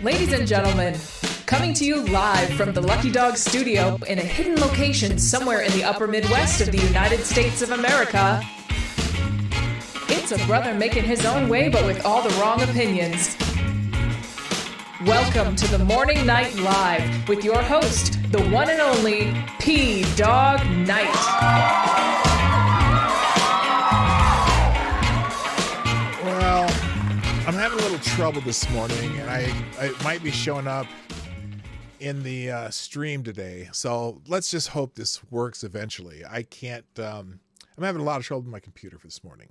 Ladies and gentlemen, coming to you live from the Lucky Dog studio in a hidden location somewhere in the upper Midwest of the United States of America, it's a brother making his own way but with all the wrong opinions. Welcome to the Morning Night Live with your host, the one and only P-Dog Knight. Well, I'm having a little trouble this morning, and I might be showing up in the stream today. So let's just hope this works eventually. I can't. I'm having a lot of trouble with my computer for this morning,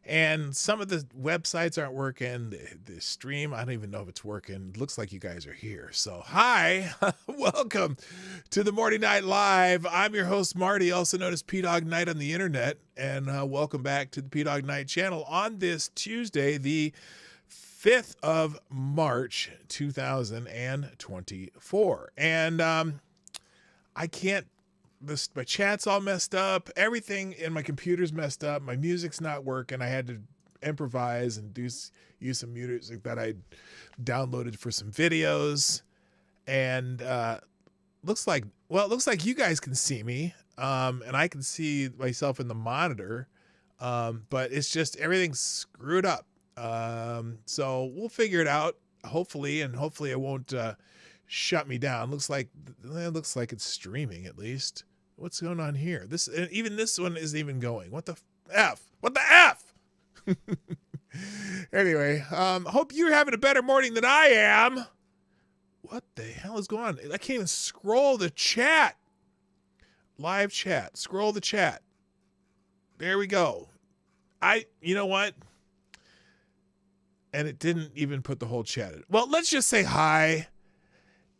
and some of the websites aren't working. The stream, I don't even know if it's working. It looks like you guys are here. So hi, welcome to the Morning Night Live. I'm your host Marty, also known as P-Dog Knight on the internet, and welcome back to the P-Dog Knight channel on this Tuesday, the 5th of March, 2024. And I can't, my chat's all messed up. Everything in my computer's messed up. My music's not working. I had to improvise and use some music that I downloaded for some videos. And looks like you guys can see me. And I can see myself in the monitor. But it's just everything's screwed up. So we'll figure it out, hopefully it won't shut me down. Looks like it's streaming at least. What's going on here? Even this one isn't even going. What the F? What the F? Anyway, hope you're having a better morning than I am. What the hell is going on? I can't even scroll the chat. Live chat. Scroll the chat. There we go. You know what? And it didn't even put the whole chat in. Well, let's just say hi.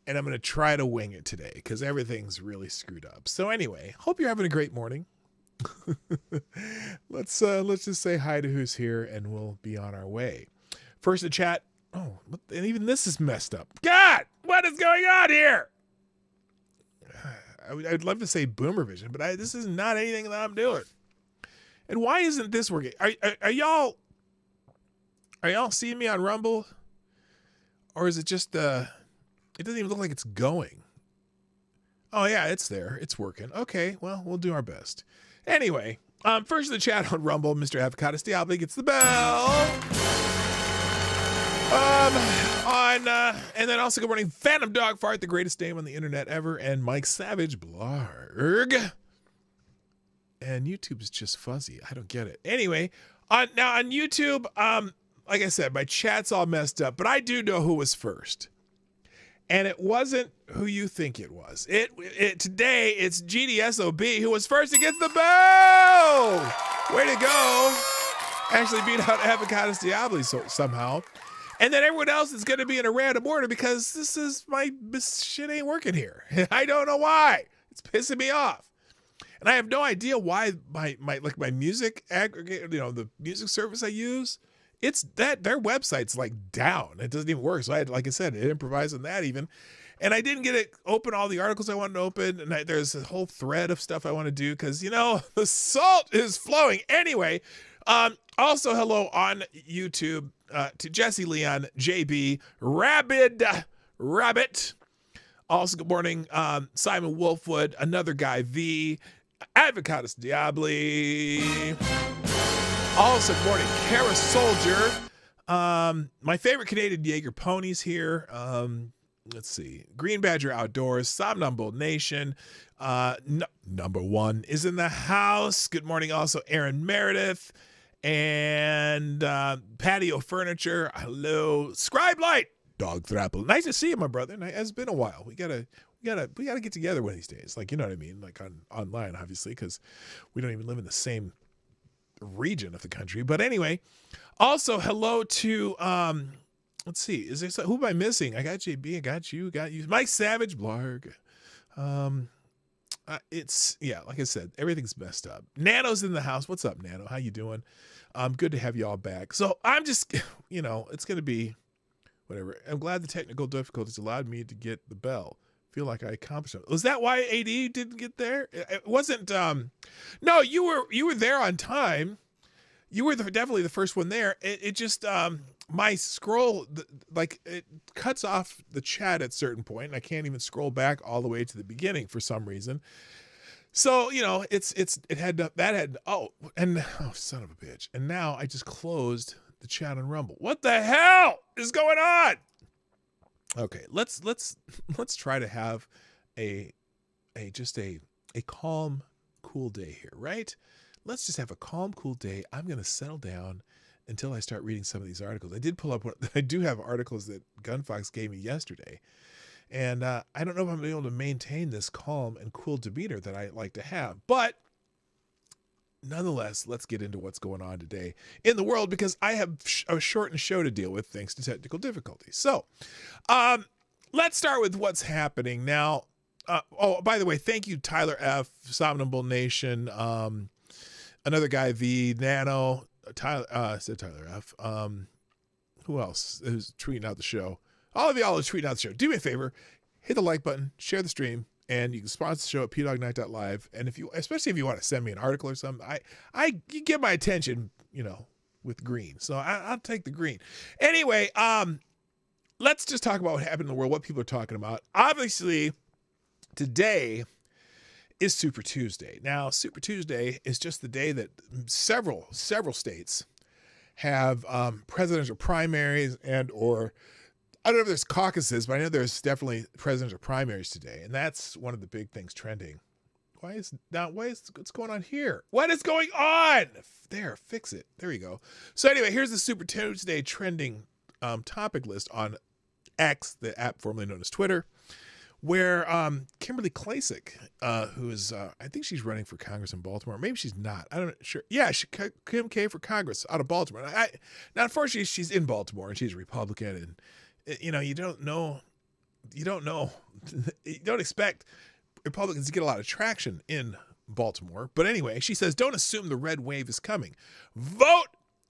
And I'm going to try to wing it today because everything's really screwed up. So anyway, hope you're having a great morning. Let's just say hi to who's here and we'll be on our way. First the chat. Oh, and even this is messed up. God, what is going on here? I'd love to say boomer vision, but this is not anything that I'm doing. And why isn't this working? Are y'all seeing me on Rumble? Or is it just it doesn't even look like it's going. Oh yeah, it's there. It's working. Okay, well, we'll do our best. Anyway, first in the chat on Rumble, Mr. Avocado Diablo gets the bell. And then also good morning, Phantom Dog Fart, the greatest name on the internet ever, and Mike Savage Blarg. And YouTube is just fuzzy. I don't get it. Anyway, now on YouTube, like I said, my chat's all messed up, but I do know who was first. And it wasn't who you think it was. Today, it's GDSOB who was first against the bell. Way to go. Actually beat out Avocado Diablo somehow. And then everyone else is going to be in a random order because this shit ain't working here. I don't know why. It's pissing me off. And I have no idea why my music aggregate, the music service I use, it's that their website's like down. It doesn't even work. So like I said, I improvised on that even. And I didn't get it open all the articles I wanted to open. And there's a whole thread of stuff I want to do because, the salt is flowing. Anyway, also hello on YouTube to Jesse Leon, JB, Rabbit. Also good morning, Simon Wolfwood, another guy, V, Avocado Diablo. Also, good morning, Kara Soldier. My favorite Canadian Jaeger ponies here. Let's see. Green Badger Outdoors, Somnambule Nation. Number one is in the house. Good morning, also Aaron Meredith and Patio Furniture. Hello, Scribe Light, Dog Thrapple. Nice to see you, my brother. It's been a while. We gotta get together one of these days. Like, you know what I mean? Like online, obviously, because we don't even live in the same region of the country. But anyway, also hello to let's see, who am I missing? I got JB, I got you, Mike Savage Blarg. It's like I said, everything's messed up. Nano's in the house. What's up, Nano? How you doing? Good to have you all back. So I'm just it's gonna be whatever. I'm glad the technical difficulties allowed me to get the bell. Feel like I accomplished it. Was that why AD didn't get there? It wasn't. No, you were there on time. You were definitely the first one there. It just my scroll, like it cuts off the chat at a certain point, and I can't even scroll back all the way to the beginning for some reason. So, you know, son of a bitch. And now I just closed the chat on Rumble. What the hell is going on? Okay, let's try to have a calm, cool day here, right? Let's just have a calm, cool day. I'm going to settle down until I start reading some of these articles. I did pull up I do have articles that Gunfox gave me yesterday. And I don't know if I'm going to be able to maintain this calm and cool demeanor that I like to have. But nonetheless, let's get into what's going on today in the world, because I have a shortened show to deal with thanks to technical difficulties. So let's start with what's happening now. By the way, thank you, Tyler F., Somnambule Nation, another guy, V, Nano, I said Tyler F. Who else is tweeting out the show? All of y'all are tweeting out the show. Do me a favor, hit the like button, share the stream, and you can sponsor the show at pdognight.live. And especially if you want to send me an article or something, you get my attention, with green. So I'll take the green. Anyway, let's just talk about what happened in the world, what people are talking about. Obviously, today is Super Tuesday. Now, Super Tuesday is just the day that several states have presidential primaries and/or I don't know if there's caucuses, but I know there's definitely presidential primaries today, and that's one of the big things trending. What's going on here? What is going on? There, fix it. There you go. So anyway, here's the Super Tuesday trending topic list on X, the app formerly known as Twitter, where Kimberly Klacik, who is, I think she's running for Congress in Baltimore. Maybe she's not. I'm not sure. Yeah, Kim K for Congress out of Baltimore. Now, unfortunately, she's in Baltimore and she's a Republican, and you don't know. You don't expect Republicans to get a lot of traction in Baltimore. But anyway, she says, don't assume the red wave is coming. Vote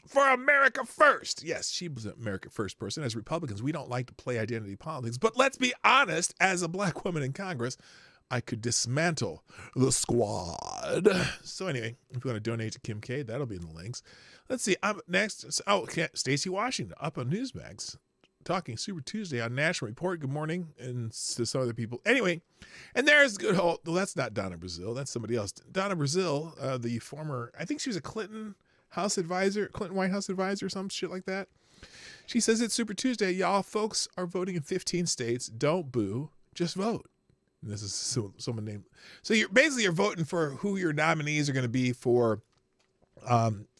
for America first. Yes, she was an America first person. As Republicans, we don't like to play identity politics. But let's be honest, as a black woman in Congress, I could dismantle the squad. So anyway, if you want to donate to Kim K, that'll be in the links. Let's see. I'm next. Oh, Stacey Washington up on Newsmax, talking Super Tuesday on National Report. Good morning, and to some other people. Anyway, and there's good old, well, that's not Donna Brazile. That's somebody else. Donna Brazile, the former, I think she was a Clinton White House advisor, some shit like that. She says it's Super Tuesday. Y'all folks are voting in 15 states. Don't boo, just vote. And this is someone named. So you're voting for who your nominees are going to be for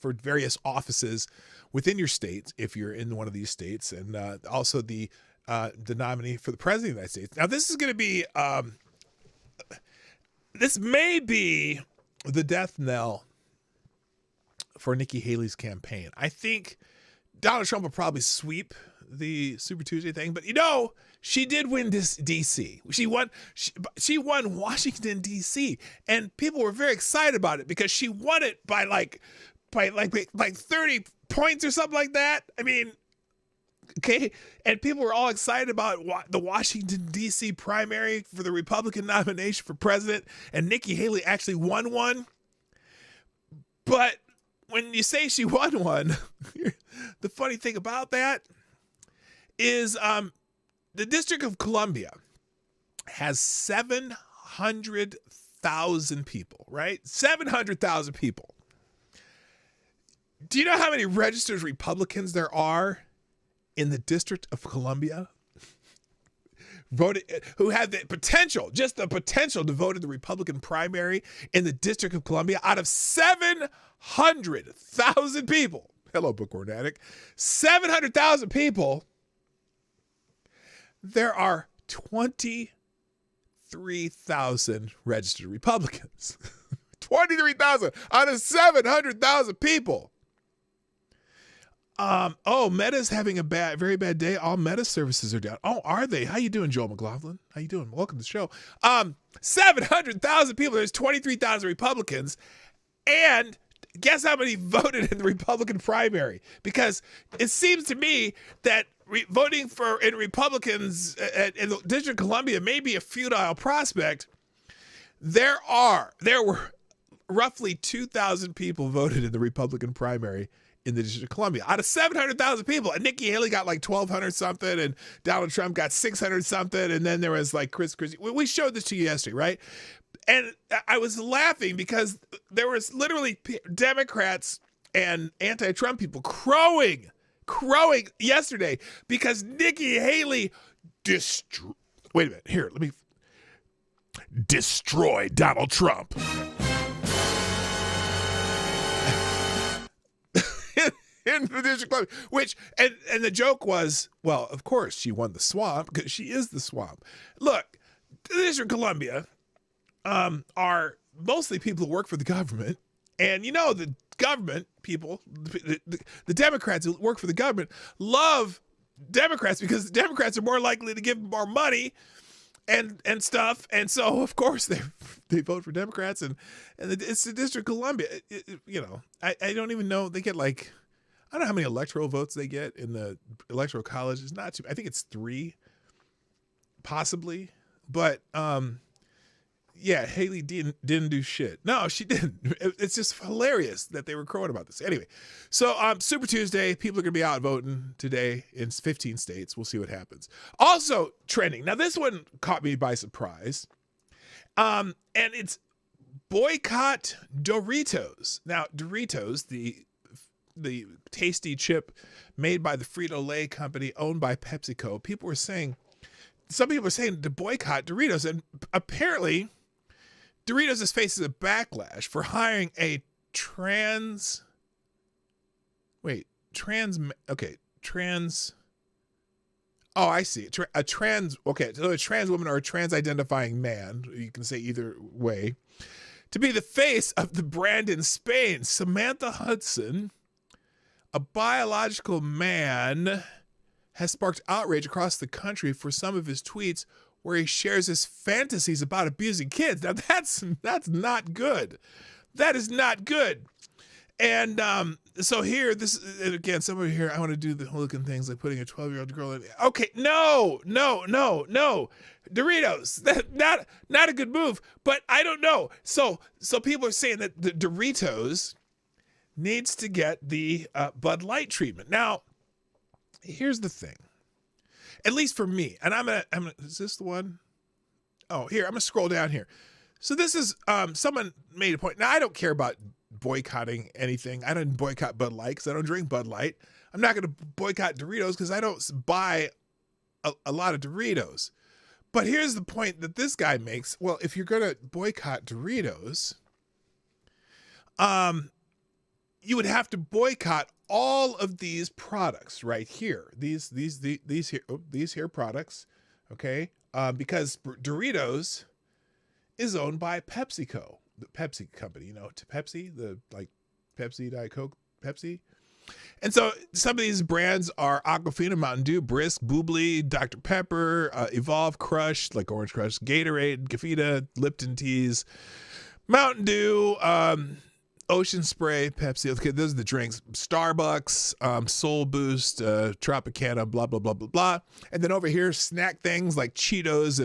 various offices within your states, if you're in one of these states, and also the nominee for the president of the United States. Now, this is going to be, this may be the death knell for Nikki Haley's campaign. I think Donald Trump will probably sweep the Super Tuesday thing, but she did win this D.C. She won Washington D.C. and people were very excited about it because she won it by like 30 points or something like that. I mean, okay. And people were all excited about the Washington, D.C. primary for the Republican nomination for president. And Nikki Haley actually won one. But when you say she won one, the funny thing about that is the District of Columbia has 700,000 people, right? 700,000 people. Do you know how many registered Republicans there are in the District of Columbia? Who had the potential to vote in the Republican primary in the District of Columbia out of 700,000 people. Hello, Bookworm Addict. 700,000 people. There are 23,000 registered Republicans. 23,000 out of 700,000 people. Meta's having a very bad day. All Meta services are down. Oh, are they? How you doing, Joel McLaughlin? How you doing? Welcome to the show. 700,000 people. There's 23,000 Republicans. And guess how many voted in the Republican primary? Because it seems to me that voting in Republicans in the District of Columbia may be a futile prospect. There were roughly 2,000 people voted in the Republican primary in the District of Columbia out of 700,000 people. And Nikki Haley got like 1,200 something, and Donald Trump got 600 something. And then there was like Chris Christie. We showed this to you yesterday, right? And I was laughing because there was literally Democrats and anti-Trump people crowing yesterday because Nikki Haley wait a minute. Here, let me destroy Donald Trump. In the District of Columbia, which, and the joke was, well, of course she won the swamp because she is the swamp. Look, the District of Columbia are mostly people who work for the government. And you know, the government people, the Democrats who work for the government love Democrats because the Democrats are more likely to give them more money and stuff. And so, of course, they vote for Democrats. And it's the District of Columbia. You know, I don't even know. They get like, I don't know how many electoral votes they get in the electoral college. It's not too, I think it's 3, possibly. But yeah, Haley didn't do shit. No, she didn't. It's just hilarious that they were crowing about this. Anyway, so Super Tuesday, people are going to be out voting today in 15 states. We'll see what happens. Also trending. Now, this one caught me by surprise. And it's boycott Doritos. Now, Doritos, the tasty chip made by the Frito-Lay company owned by PepsiCo. Some people are saying to boycott Doritos, and apparently Doritos is facing a backlash for hiring a trans woman or a trans identifying man, you can say either way, to be the face of the brand in Spain. Samantha Hudson, a biological man, has sparked outrage across the country for some of his tweets where he shares his fantasies about abusing kids. Now that's not good. That is not good. And so here, and again, somebody here, I want to do the hooligan things like putting a 12-year-old girl in. Okay, no. Doritos, not a good move, but I don't know. So people are saying that the Doritos needs to get the Bud Light treatment. Now, here's the thing. At least for me, and I'm gonna, is this the one? Oh, here, I'm gonna scroll down here. So this is, someone made a point. Now, I don't care about boycotting anything. I don't boycott Bud Light because I don't drink Bud Light. I'm not gonna boycott Doritos because I don't buy a lot of Doritos. But here's the point that this guy makes. Well, if you're gonna boycott Doritos, you would have to boycott all of these products right here. These here products, okay? Because Doritos is owned by PepsiCo, the Pepsi company. You know, to Pepsi, the like Pepsi, Diet Coke, Pepsi. And so some of these brands are Aquafina, Mountain Dew, Brisk, Boobly, Dr. Pepper, Evolve, Crush, like Orange Crush, Gatorade, Gafita, Lipton Teas, Mountain Dew, Ocean Spray, Pepsi. Okay, those are the drinks. Starbucks, Soul Boost, Tropicana, blah, blah, blah, blah, blah. And then over here, snack things like Cheetos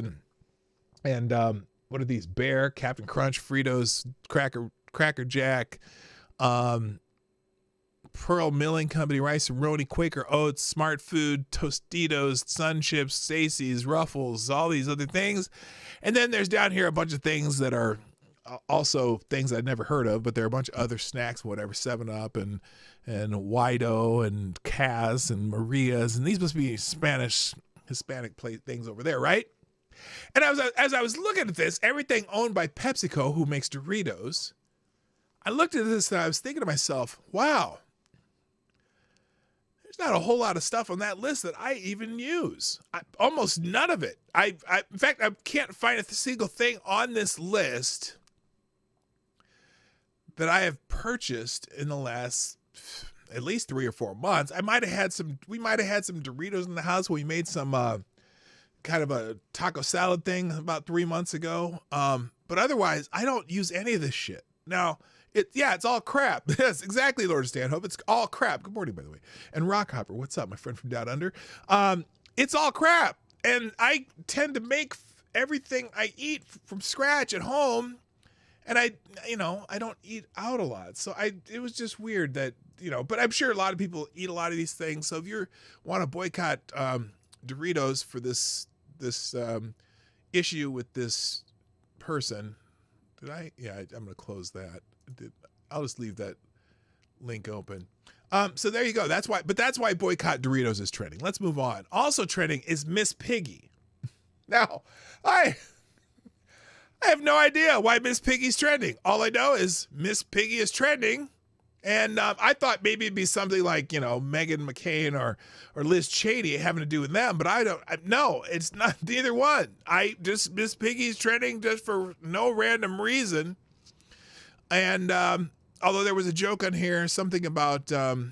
and what are these? Bear, Captain Crunch, Fritos, Cracker Jack, Pearl Milling Company, Rice and Roni, Quaker Oats, Smart Food, Tostitos, Sun Chips, Stacy's, Ruffles, all these other things. And then there's down here a bunch of things that are also things I'd never heard of, but there are a bunch of other snacks, whatever, 7-Up and Wido and Kaz and Maria's, and these must be Hispanic plate things over there, right? And as I was looking at this, everything owned by PepsiCo, who makes Doritos, I looked at this and I was thinking to myself, wow, there's not a whole lot of stuff on that list that I even use. Almost none of it. In fact, I can't find a single thing on this list that I have purchased in the last at least 3 or 4 months. We might have had some Doritos in the house. We made some kind of a taco salad thing about 3 months ago. But otherwise, I don't use any of this shit. Now, it's all crap. Yes, exactly, Lord Stanhope. It's all crap. Good morning, by the way. And Rockhopper, what's up, my friend from down under? It's all crap. And I tend to make everything I eat from scratch at home. And I don't eat out a lot. So it was just weird that but I'm sure a lot of people eat a lot of these things. So if you want to boycott Doritos for this issue with this person, I'm going to close that. I'll just leave that link open. So there you go. That's why boycott Doritos is trending. Let's move on. Also trending is Miss Piggy. Now, I have no idea why Miss Piggy's trending. All I know is Miss Piggy is trending. And I thought maybe it'd be something like, Meghan McCain or Liz Cheney having to do with them. But no, it's not neither one. Miss Piggy's trending just for no random reason. And although there was a joke on here, something about, what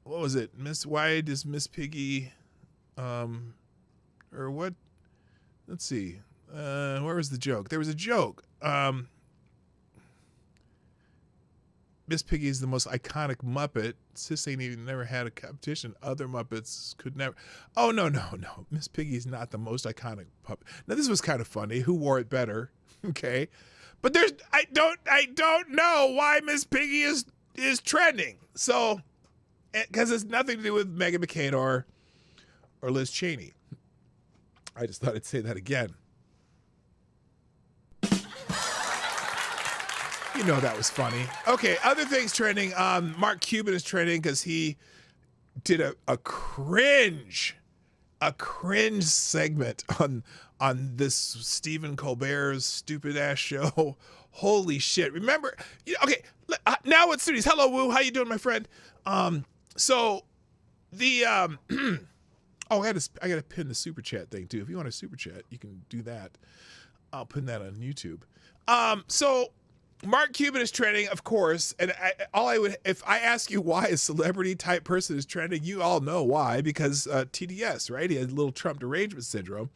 was it? Why does Miss Piggy, or what? Let's see. Where was the joke? There was a joke. Miss Piggy is the most iconic Muppet. Sis ain't even never had a competition. Other Muppets could never. Oh, no. Miss Piggy is not the most iconic puppet. Now, this was kind of funny. Who wore it better? Okay. But I don't know why Miss Piggy is trending. So, because it's nothing to do with Meghan McCain or Liz Cheney. I just thought I'd say that again. That was funny. Okay, other things trending. Mark Cuban is trending because he did a cringe segment on this Stephen Colbert's stupid ass show. Holy shit! Remember? Okay, now what's serious? Hello, Woo. How you doing, my friend? So the I gotta pin the super chat thing too. If you want a super chat, you can do that. I'll pin that on YouTube. So Mark Cuban is trending, of course, and if I ask you why a celebrity type person is trending, you all know why, because TDS, right? He had a little Trump derangement syndrome.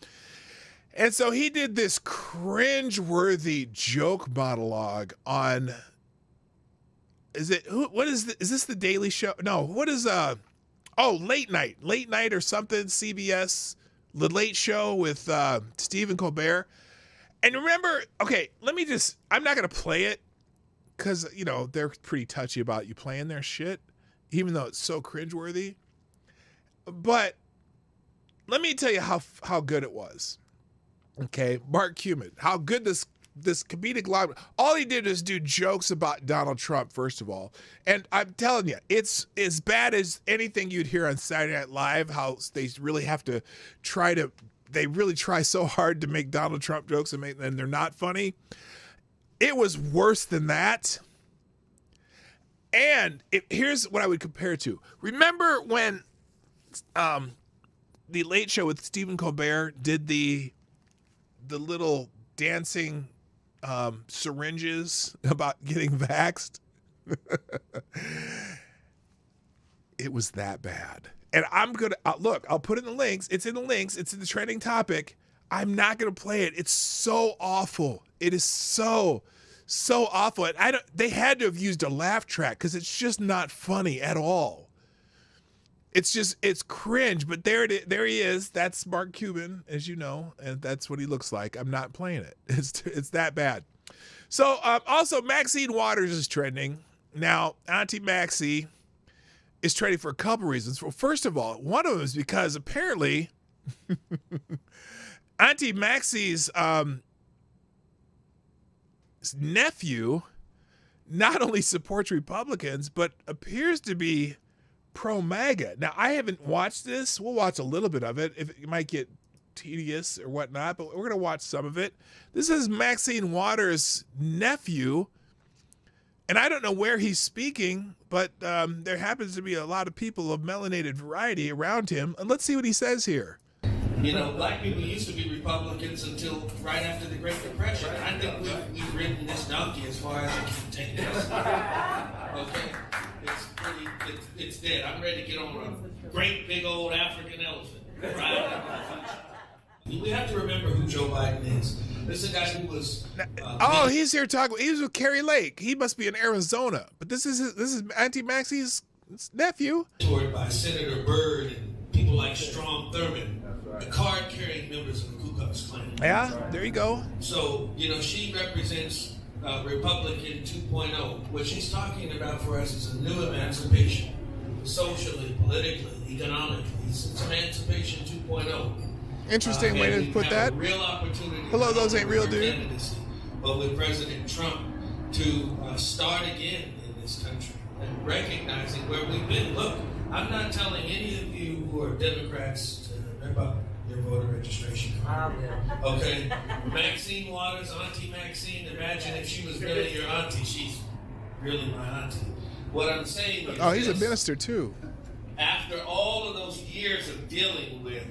And so he did this cringe-worthy joke monologue on, is this The Daily Show? No, what is, Late Night or something, CBS, The Late Show with Stephen Colbert. And remember, okay, I'm not going to play it because, they're pretty touchy about you playing their shit, even though it's so cringeworthy. But let me tell you how good it was. Okay, Mark Cuban, how good this comedic line. All he did is do jokes about Donald Trump, first of all. And I'm telling you, it's as bad as anything you'd hear on Saturday Night Live, how they really have to they really try so hard to make Donald Trump jokes and they're not funny. It was worse than that. And here's what I would compare it to. Remember when the Late Show with Stephen Colbert did the little dancing syringes about getting vaxxed? It was that bad. And I'm going to, I'll put in the links. It's in the links. It's in the trending topic. I'm not going to play it. It's so awful. It is so awful. And they had to have used a laugh track because it's just not funny at all. It's cringe, but there he is. That's Mark Cuban, as you know, and that's what he looks like. I'm not playing it. It's that bad. So also Maxine Waters is trending. Now, Auntie Maxie is trending for a couple reasons. Well, first of all, one of them is because apparently Auntie Maxie's nephew not only supports Republicans, but appears to be pro-MAGA. Now, I haven't watched this. We'll watch a little bit of it. It might get tedious or whatnot, but we're going to watch some of it. This is Maxine Waters' nephew, and I don't know where he's speaking, but there happens to be a lot of people of melanated variety around him. And let's see what he says here. Black people used to be Republicans until right after the Great Depression. I think we've ridden this donkey as far as it can take us. Okay? It's dead. I'm ready to get on a great big old African elephant. Right? We have to remember who Joe Biden is. This is a guy who was. He's here talking. He was with Kerry Lake. He must be in Arizona. But this is Auntie Maxie's nephew. By Senator Byrd and people like Strom Thurmond, the card-carrying members of the Ku Klux Klan. Yeah, there you go. So she represents Republican 2.0. What she's talking about for us is a new emancipation, socially, politically, economically. It's emancipation 2.0. Interesting way to put that. Real opportunity. Hello, those ain't real, dude. But with President Trump to start again in this country and recognizing where we've been. Look, I'm not telling any of you who are Democrats to rip up your voter registration card. Okay? Maxine Waters, Auntie Maxine, imagine if she was really your auntie. She's really my auntie. What I'm saying is, he's a minister too. After all of those years of dealing with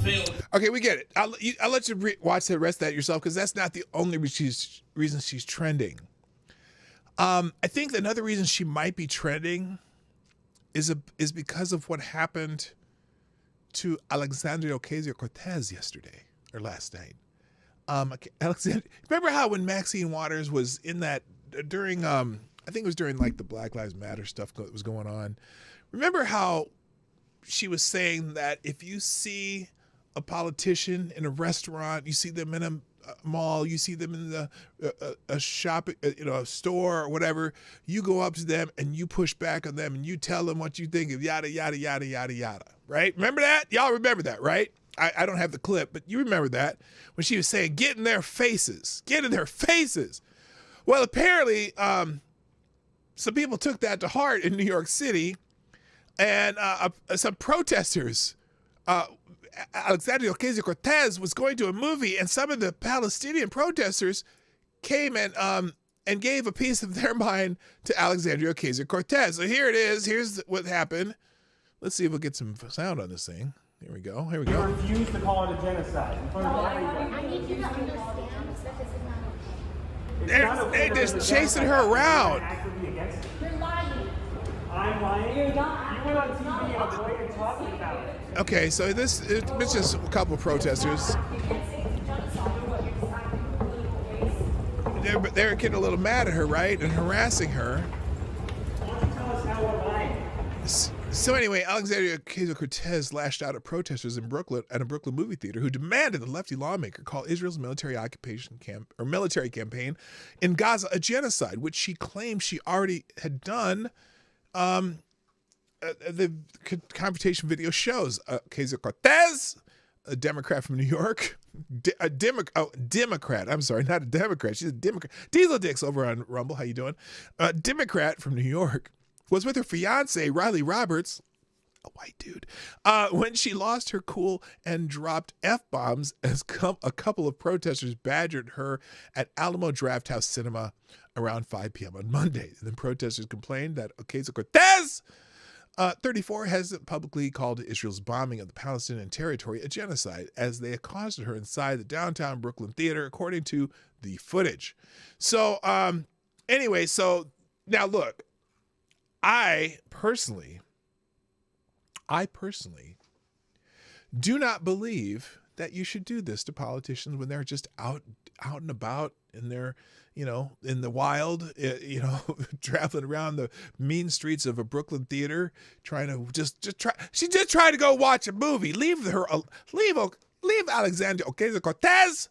failed. Okay, we get it. I'll let you watch the rest of that yourself, because that's not the only reason she's trending. I think another reason she might be trending is because of what happened to Alexandria Ocasio-Cortez yesterday or last night. Remember how when Maxine Waters was in that during I think it was during like the Black Lives Matter stuff that was going on. Remember how she was saying that if you see a politician in a restaurant, you see them in a mall, you see them in a shop, a store or whatever, you go up to them and you push back on them and you tell them what you think of yada, yada, yada, yada, yada, right? Remember that? Y'all remember that, right? I don't have the clip, but you remember that when she was saying, get in their faces, get in their faces. Well, apparently some people took that to heart in New York City, and some protesters, Alexandria Ocasio-Cortez was going to a movie, and some of the Palestinian protesters came and gave a piece of their mind to Alexandria Ocasio-Cortez. So here it is. Here's what happened. Let's see if we'll get some sound on this thing. Here we go. Here we go. You refuse to call it a genocide. I need you to understand that this is not They're just chasing her around. You're lying. I'm lying. You're not. You went on TV and avoided talking about it. Okay, so it's just a couple of protesters. They're getting a little mad at her, right, and harassing her. Why don't you tell us how we're lying? So anyway, Alexandria Ocasio-Cortez lashed out at protesters in Brooklyn at a Brooklyn movie theater who demanded the lefty lawmaker call Israel's military campaign in Gaza a genocide, which she claimed she already had done. The confrontation video shows Ocasio-Cortez, a Democrat from New York, Democrat. I'm sorry, not a Democrat. She's a Democrat. Diesel Dicks over on Rumble. How you doing? Democrat from New York was with her fiance, Riley Roberts, a white dude, when she lost her cool and dropped F-bombs as a couple of protesters badgered her at Alamo Drafthouse Cinema around 5 p.m. on Monday. And then protesters complained that Ocasio-Cortez, 34, hasn't publicly called Israel's bombing of the Palestinian territory a genocide, as they accosted her inside the downtown Brooklyn theater, according to the footage. So, anyway, so now look, I personally do not believe that you should do this to politicians when they're just out and about in their, in the wild, traveling around the mean streets of a Brooklyn theater, trying to she's just trying to go watch a movie. Leave Alexandria Ocasio-Cortez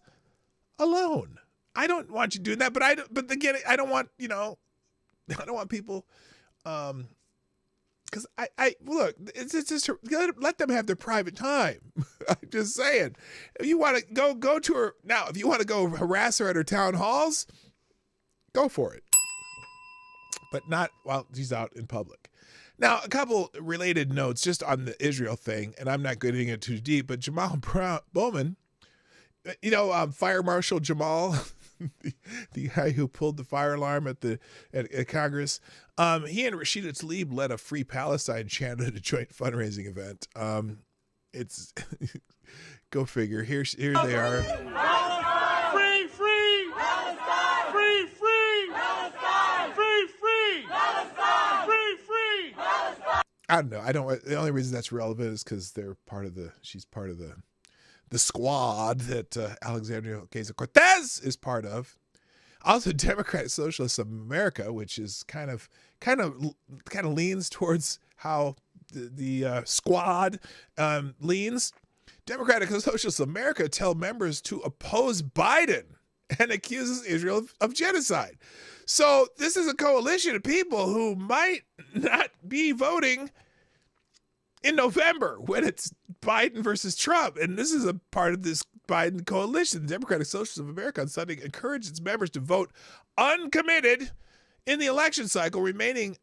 alone. I don't want you doing that, but again, I don't want people, because I look, it's just let them have their private time. I'm just saying, if you want to go to her now, if you want to go harass her at her town halls, go for it, but not while she's out in public. Now, a couple related notes just on the Israel thing, and I'm not getting it too deep, but Jamal Bowman, Fire Marshal Jamal, the guy who pulled the fire alarm at Congress, he and Rashida Tlaib led a Free Palestine chant at a joint fundraising event. It's go figure. Here they are. Free, free! Palestine! Free, free! Palestine! Free, free! Palestine! Free, free! Palestine! I don't know. The only reason that's relevant is because she's part of the squad that Alexandria Ocasio-Cortez is part of. Also, Democratic Socialists of America, which is kind of leans towards how the squad leans. Democratic Socialists of America tell members to oppose Biden and accuses Israel of genocide. So this is a coalition of people who might not be voting in November when it's Biden versus Trump. And this is a part of this Biden coalition. The Democratic Socialists of America on Sunday encouraged its members to vote uncommitted in the election cycles remaining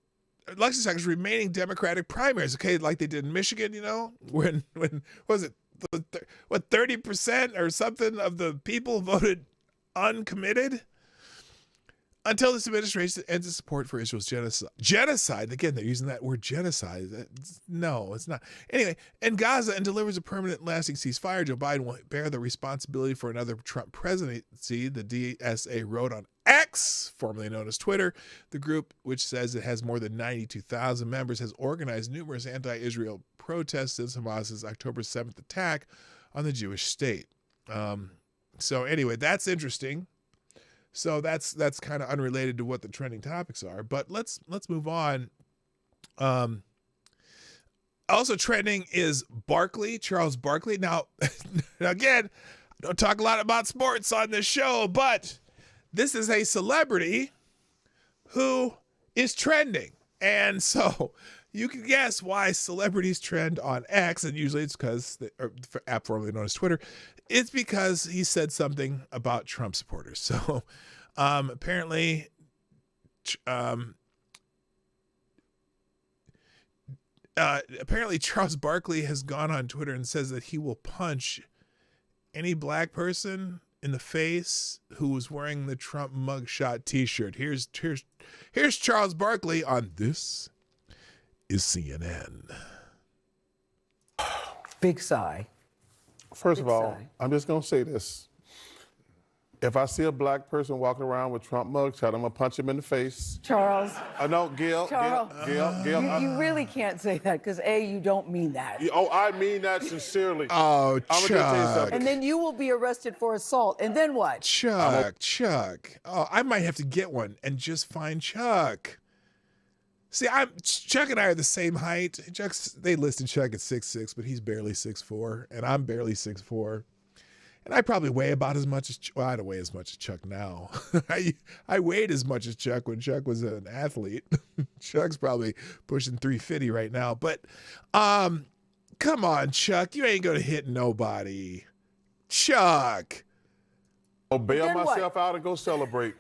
Democratic primaries. Okay, like they did in Michigan, when was it, 30% or something of the people voted uncommitted? Until this administration ends its support for Israel's genocide. Genocide, again, they're using that word genocide. No, it's not. Anyway, in Gaza and delivers a permanent lasting ceasefire, Joe Biden will bear the responsibility for another Trump presidency, the DSA wrote on X, formerly known as Twitter. The group, which says it has more than 92,000 members, has organized numerous anti-Israel protests since Hamas's October 7th attack on the Jewish state. So anyway, that's interesting. So that's kind of unrelated to what the trending topics are, but let's move on. Also trending is Charles Barkley. Now, again, I don't talk a lot about sports on this show, but this is a celebrity who is trending. And so you can guess why celebrities trend on X, and usually it's because, for app formerly known as Twitter, it's because he said something about Trump supporters. So apparently Charles Barkley has gone on Twitter and says that he will punch any black person in the face who was wearing the Trump mugshot t-shirt. Here's Charles Barkley on This Is CNN. Big sigh. First of Big all, sigh. I'm just going to say this. If I see a black person walking around with Trump mugshot, I'm going to punch him in the face. Charles, No, Gail. Charles, you really can't say that because A, you don't mean that. I mean that sincerely. Oh, I'm going to tell you something. And then you will be arrested for assault. And then what? Chuck. Oh, I might have to get one and just find Chuck. See, Chuck and I are the same height. They listed Chuck at 6'6", but he's barely 6'4", and I'm barely 6'4". And I probably weigh about as much as, well, I don't weigh as much as Chuck now. I weighed as much as Chuck when Chuck was an athlete. Chuck's probably pushing 350 right now. But come on, Chuck, you ain't going to hit nobody. Chuck. I'll bail Then what? myself out and go celebrate.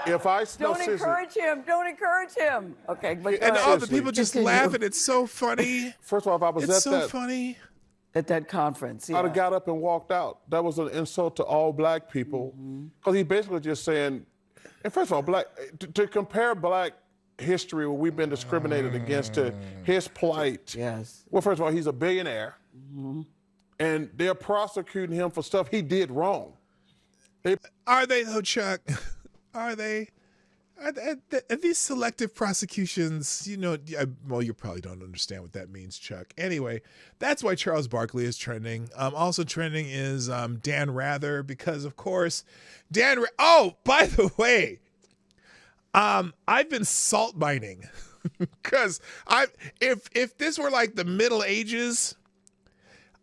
If I Don't encourage him. Don't encourage him. Okay, but And all the seriously, people just continue. laughing. It's so funny. First of all, if I was It's at so that, funny. at that conference, I'd have got up and walked out. That was an insult to all black people. Because he basically just saying, and first of all, to compare black history where we've been discriminated against to his plight. Yes. Well, first of all, he's a billionaire. And they're prosecuting him for stuff he did wrong. Are they though, Chuck? Are they? Are these selective prosecutions? Well, you probably don't understand what that means, Chuck. Anyway, that's why Charles Barkley is trending. Also trending is Dan Rather, because of course, oh, by the way, I've been salt mining because if this were like the Middle Ages,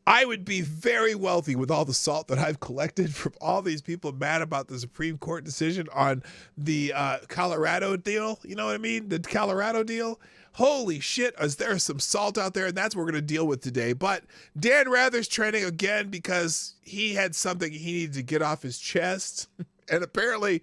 I would be very wealthy with all the salt that I've collected from all these people mad about the Supreme Court decision on the Colorado deal. You know what I mean? The Colorado deal. Holy shit, is there some salt out there? And that's what we're going to deal with today. But Dan Rather's trending again because he had something he needed to get off his chest. And apparently,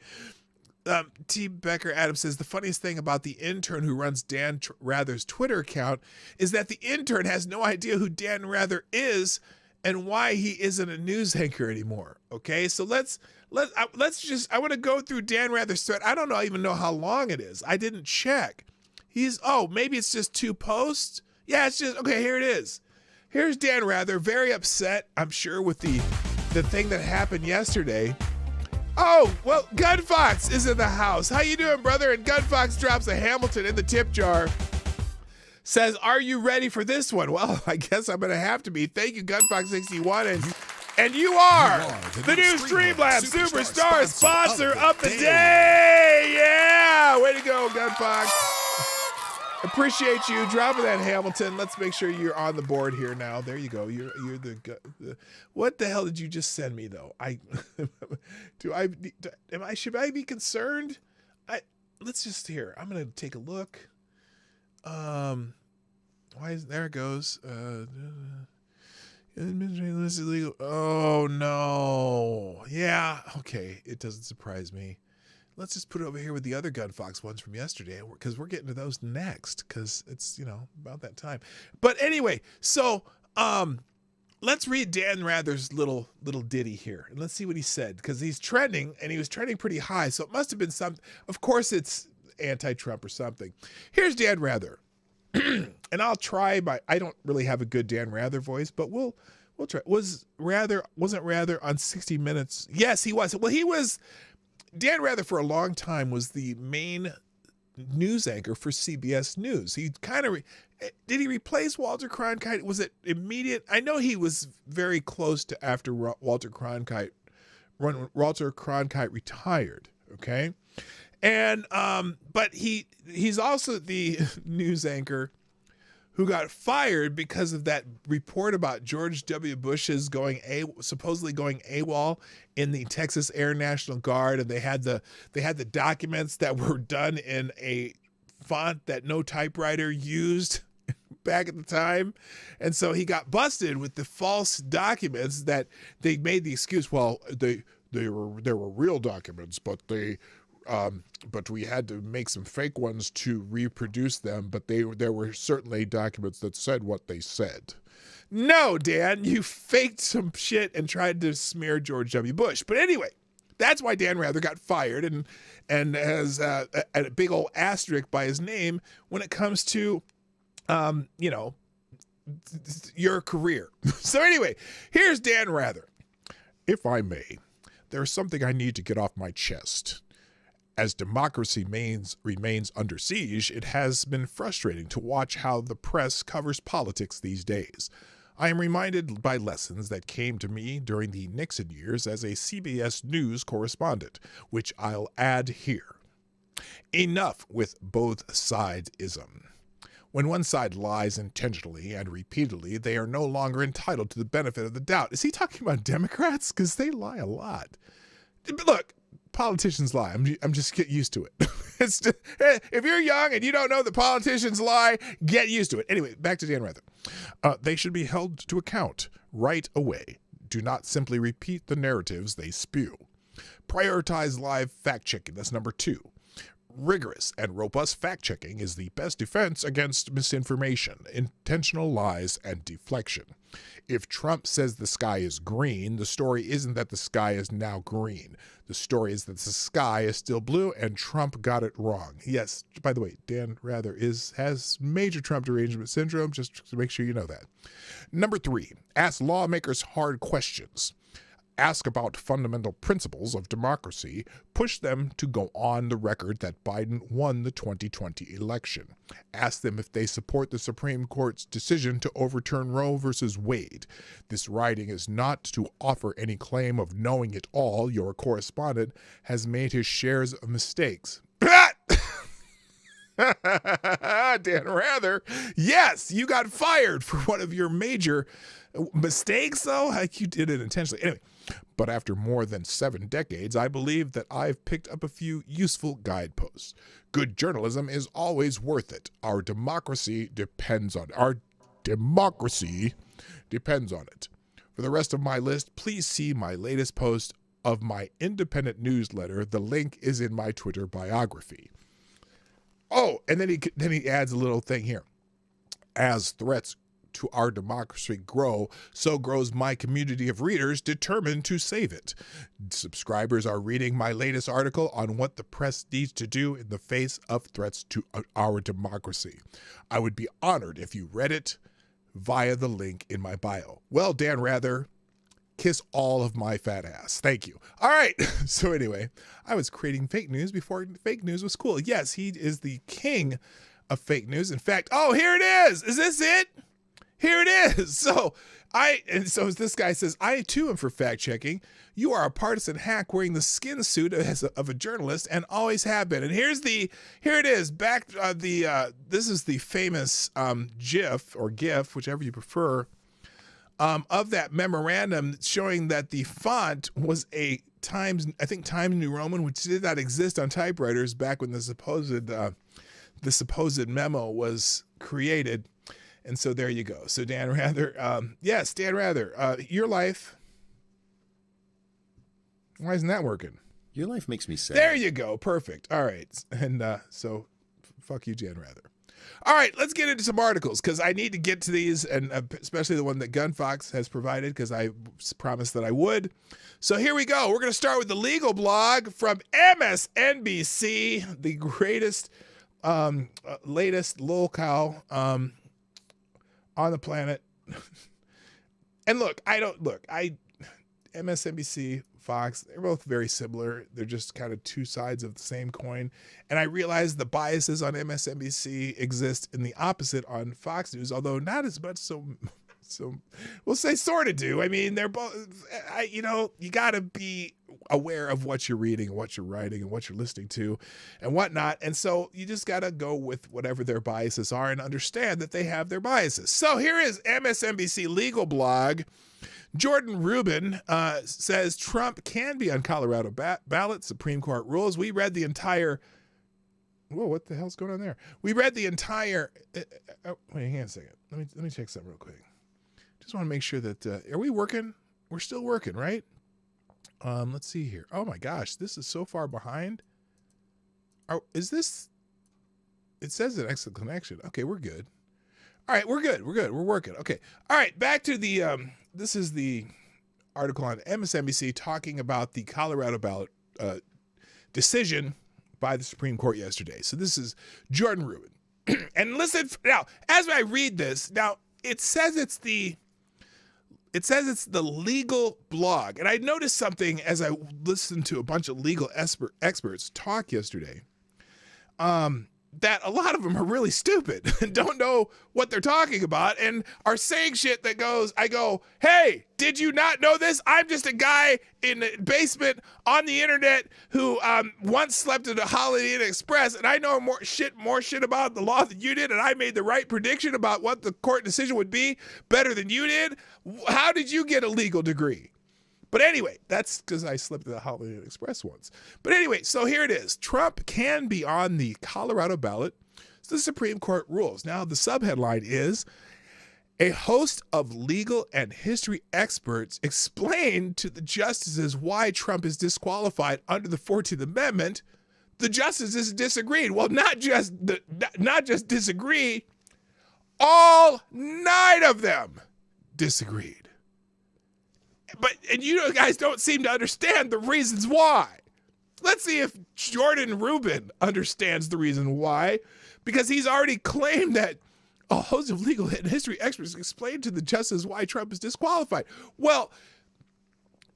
T. Becker Adams says the funniest thing about the intern who runs Dan Rather's Twitter account is that the intern has no idea who Dan Rather is and why he isn't a news anchor anymore. Okay, so let's I want to go through Dan Rather's thread. I don't even know how long it is. I didn't check. Maybe it's just 2 posts. Yeah, it's just okay. Here it is. Here's Dan Rather, very upset, I'm sure, with the thing that happened yesterday. Oh, well, Gunfox is in the house. How you doing, brother? And Gunfox drops a Hamilton in the tip jar. Says, are you ready for this one? Well, I guess I'm going to have to be. Thank you, Gunfox61. And you are the new Streamlabs Superstar sponsor of the day. Yeah, way to go, Gunfox. Appreciate you dropping that, Hamilton. Let's make sure you're on the board here now. There you go. You're the what the hell did you just send me though? Should I be concerned? Let's just here. I'm gonna take a look. There it goes. Administrating this illegal. Oh no. Yeah. Okay. It doesn't surprise me. Let's just put it over here with the other Gunfox ones from yesterday, because we're getting to those next, because it's, about that time. But anyway, so let's read Dan Rather's little ditty here, and let's see what he said, because he's trending, and he was trending pretty high, so it must have been something. Of course, it's anti-Trump or something. Here's Dan Rather, and I'll try I don't really have a good Dan Rather voice, but we'll try. Wasn't Rather on 60 Minutes? Yes, he was. Well, he was. Dan Rather for a long time was the main news anchor for CBS News. He kind of did he replace Walter Cronkite? Was it immediate? I know he was very close to after Walter Cronkite retired. Okay, and but he's also the news anchor who got fired because of that report about George W. Bush's supposedly going AWOL in the Texas Air National Guard, and they had the documents that were done in a font that no typewriter used back at the time, and so he got busted with the false documents that they made the excuse. Well, there were real documents, but we had to make some fake ones to reproduce them, but there were certainly documents that said what they said. No, Dan, you faked some shit and tried to smear George W. Bush. But anyway, that's why Dan Rather got fired and has a big old asterisk by his name when it comes to, your career. So anyway, here's Dan Rather. If I may, there's something I need to get off my chest. As democracy remains under siege, it has been frustrating to watch how the press covers politics these days. I am reminded by lessons that came to me during the Nixon years as a CBS News correspondent, which I'll add here. Enough with both sides-ism. When one side lies intentionally and repeatedly, they are no longer entitled to the benefit of the doubt. Is he talking about Democrats? Because they lie a lot. Look, politicians lie. I'm just get used to it. If you're young and you don't know that politicians lie, get used to it. Anyway, back to Dan Rather. They should be held to account right away. Do not simply repeat the narratives they spew. Prioritize live fact-checking. That's number 2. Rigorous and robust fact-checking is the best defense against misinformation, intentional lies, and deflection. If Trump says the sky is green, the story isn't that the sky is now green. The story is that the sky is still blue and Trump got it wrong. Yes, by the way, Dan Rather has major Trump derangement syndrome, just to make sure you know that. Number 3, ask lawmakers hard questions. Ask about fundamental principles of democracy. Push them to go on the record that Biden won the 2020 election. Ask them if they support the Supreme Court's decision to overturn Roe versus Wade. This writing is not to offer any claim of knowing it all. Your correspondent has made his shares of mistakes. Dan Rather, yes, you got fired for one of your major mistakes, though. Like, you did it intentionally. Anyway, but after more than 7 decades, I believe that I've picked up a few useful guideposts. Good journalism is always worth it. Our democracy depends on it. For the rest of my list, please see my latest post of my independent newsletter. The link is in my Twitter biography. Oh, and then he adds a little thing here. As threats to our democracy grow, so grows my community of readers determined to save it. Subscribers are reading my latest article on what the press needs to do in the face of threats to our democracy. I would be honored if you read it via the link in my bio. Well, Dan Rather, kiss all of my fat ass. Thank you. All right. So anyway, I was creating fake news before fake news was cool. Yes, he is the king of fake news. In fact, oh, here it is. Is this it? Here it is. So this guy says, I too am for fact checking. You are a partisan hack wearing the skin suit of a journalist and always have been. And here it is. This is the famous GIF or GIF, whichever you prefer, of that memorandum showing that the font was a Times New Roman, which did not exist on typewriters back when the supposed memo was created. And so there you go. So Dan Rather, yes, Dan Rather, your life. Why isn't that working? Your life makes me sad. There you go. Perfect. All right. And so fuck you, Dan Rather. All right, let's get into some articles because I need to get to these, and especially the one that Gunfox has provided because I promised that I would. So here we go. We're going to start with the legal blog from MSNBC, the greatest, latest lolcow on the planet. And MSNBC, Fox, they're both very similar. They're just kind of two sides of the same coin. And I realize the biases on MSNBC exist in the opposite on Fox News, although not as much so we'll say sort of do. I mean, they're both, you got to be aware of what you're reading and what you're writing and what you're listening to and whatnot. And so you just got to go with whatever their biases are and understand that they have their biases. So here is MSNBC legal blog. Jordan Rubin says Trump can be on Colorado ballot. Supreme Court rules. We read the entire. Whoa, what the hell's going on there? We read the entire. Wait, hang on a second. Let me check something real quick. Just want to make sure that are we working? We're still working, right? Let's see here. Oh my gosh, this is so far behind. Oh, is this? It says an excellent connection. Okay, we're good. All right, we're good. We're working. Okay. All right, back to the. This is the article on MSNBC talking about the Colorado ballot decision by the Supreme Court yesterday. So this is Jordan Rubin. And listen now, as I read this, now it says it's the legal blog. And I noticed something as I listened to a bunch of legal experts talk yesterday. That a lot of them are really stupid and don't know what they're talking about and are saying shit that I go, hey, did you not know this? I'm just a guy in the basement on the internet who once slept at a Holiday Inn Express, and I know more shit about the law than you did, and I made the right prediction about what the court decision would be better than you did. How did you get a legal degree? But anyway, that's because I slipped at the Holiday Inn Express once. But anyway, so here it is. Trump can be on the Colorado ballot. So the Supreme Court rules. Now, the subheadline is, a host of legal and history experts explained to the justices why Trump is disqualified under the 14th Amendment. The justices disagreed. Well, not just disagree, all 9 of them disagreed. And you guys don't seem to understand the reasons why. Let's see if Jordan Rubin understands the reason why, because he's already claimed that a host of legal and history experts explained to the justices why Trump is disqualified. Well,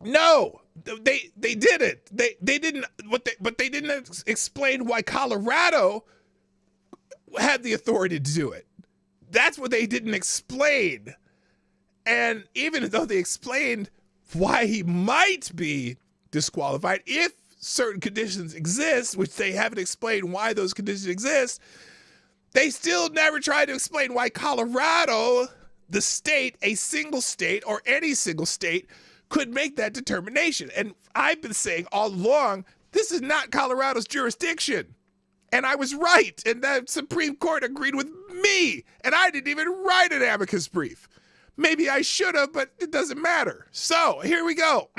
no, they didn't. They didn't. But they didn't explain why Colorado had the authority to do it. That's what they didn't explain. And even though they explained why he might be disqualified if certain conditions exist, which they haven't explained why those conditions exist, they still never tried to explain why Colorado, the state, a single state, or any single state, could make that determination. And I've been saying all along, this is not Colorado's jurisdiction. And I was right, and the Supreme Court agreed with me, and I didn't even write an amicus brief. Maybe I should have, but it doesn't matter. So here we go.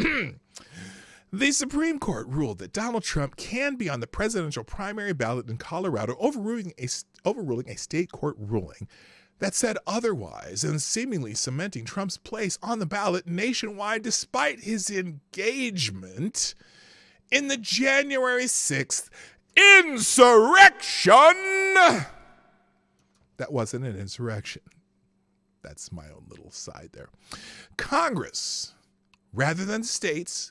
The Supreme Court ruled that Donald Trump can be on the presidential primary ballot in Colorado, overruling a state court ruling that said otherwise and seemingly cementing Trump's place on the ballot nationwide despite his engagement in the January 6th insurrection. That wasn't an insurrection. That's my own little side there. Congress, rather than states,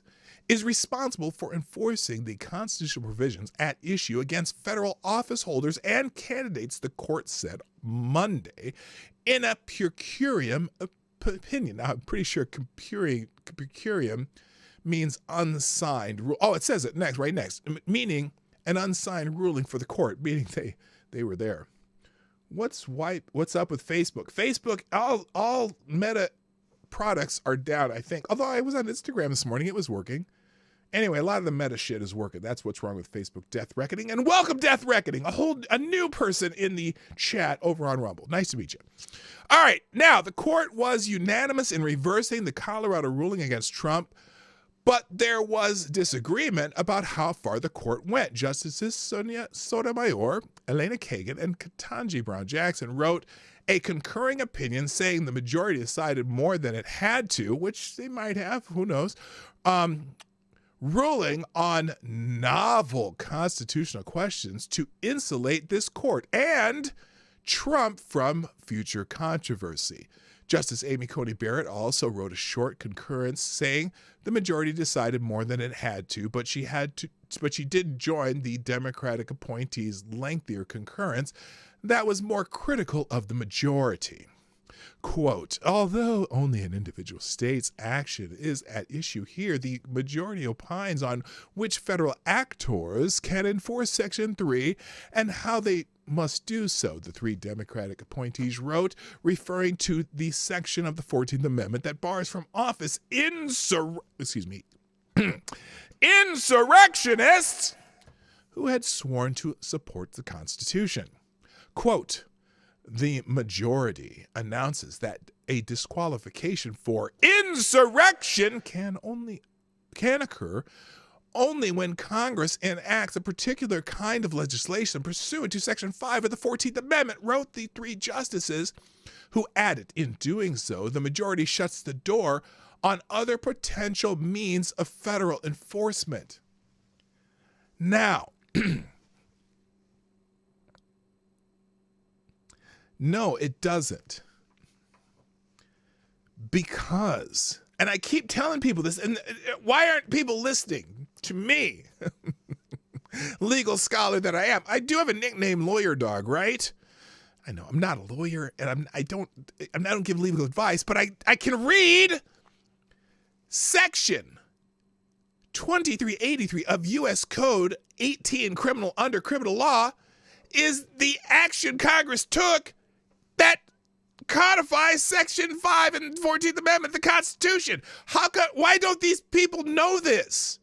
is responsible for enforcing the constitutional provisions at issue against federal office holders and candidates, the court said Monday in a per curiam opinion. Now, I'm pretty sure per curiam means unsigned. Oh, it says it right next, meaning an unsigned ruling for the court, meaning they were there. What's up with Facebook? Facebook, all Meta products are down, I think. Although I was on Instagram this morning, it was working. Anyway, a lot of the Meta shit is working. That's what's wrong with Facebook Death Reckoning. And welcome, Death Reckoning, a new person in the chat over on Rumble. Nice to meet you. All right, now the court was unanimous in reversing the Colorado ruling against Trump, but there was disagreement about how far the court went. Justices Sonia Sotomayor, Elena Kagan, and Ketanji Brown Jackson wrote a concurring opinion saying the majority decided more than it had to, which they might have, who knows, ruling on novel constitutional questions to insulate this court and Trump from future controversy. Justice Amy Coney Barrett also wrote a short concurrence saying the majority decided more than it had to, but she did join the Democratic appointee's lengthier concurrence that was more critical of the majority. Quote, although only an individual state's action is at issue here, the majority opines on which federal actors can enforce Section 3 and how they must do so, the three Democratic appointees wrote, referring to the section of the 14th Amendment that bars from office insurrectionists who had sworn to support the Constitution. Quote, the majority announces that a disqualification for insurrection can occur only when Congress enacts a particular kind of legislation pursuant to Section 5 of the 14th Amendment, wrote the three justices, who added, in doing so, the majority shuts the door on other potential means of federal enforcement. Now, no, it doesn't. Because, and I keep telling people this, and why aren't people listening to me? Legal scholar that I am. I do have a nickname, Lawyer Dog, right? I know I'm not a lawyer, and I don't give legal advice, but I can read Section 2383 of U.S. Code 18 under criminal law is the action Congress took that codifies Section 5 and 14th Amendment, the Constitution. Why don't these people know this?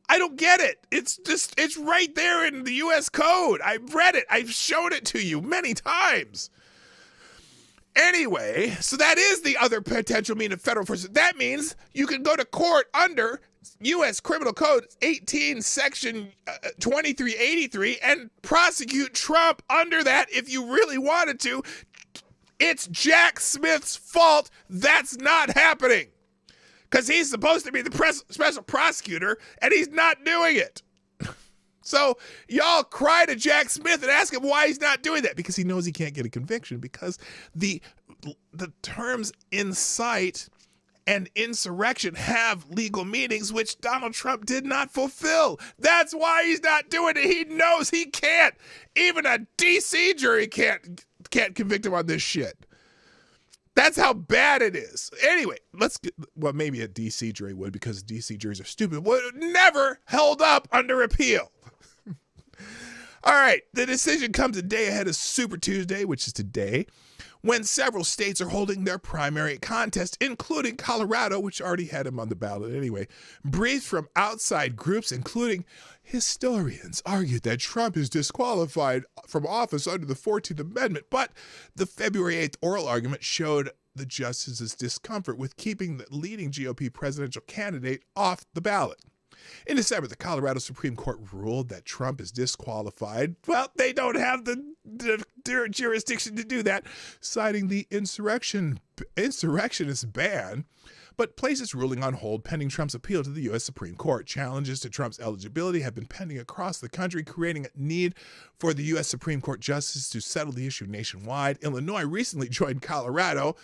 I don't get it. It's right there in the U.S. Code. I've read it. I've shown it to you many times. Anyway, so that is the other potential mean of federal enforcement. That means you can go to court under U.S. Criminal Code 18, Section 2383, and prosecute Trump under that if you really wanted to. It's Jack Smith's fault that's not happening. Because he's supposed to be the special prosecutor, and he's not doing it. So y'all cry to Jack Smith and ask him why he's not doing that, because he knows he can't get a conviction, because the terms incite and insurrection have legal meanings, which Donald Trump did not fulfill. That's why he's not doing it. He knows he can't. Even a D.C. jury can't convict him on this shit. That's how bad it is. Anyway, maybe a D.C. jury would, because D.C. juries are stupid. Would never held up under appeal. All right, the decision comes a day ahead of Super Tuesday, which is today, when several states are holding their primary contest, including Colorado, which already had him on the ballot anyway. Briefs from outside groups, including historians, argued that Trump is disqualified from office under the 14th Amendment, but the February 8th oral argument showed the justices' discomfort with keeping the leading GOP presidential candidate off the ballot. In December, the Colorado Supreme Court ruled that Trump is disqualified. Well, they don't have the jurisdiction to do that, citing the insurrectionist ban, but placed its ruling on hold pending Trump's appeal to the U.S. Supreme Court. Challenges to Trump's eligibility have been pending across the country, creating a need for the U.S. Supreme Court justice to settle the issue nationwide. Illinois recently joined Colorado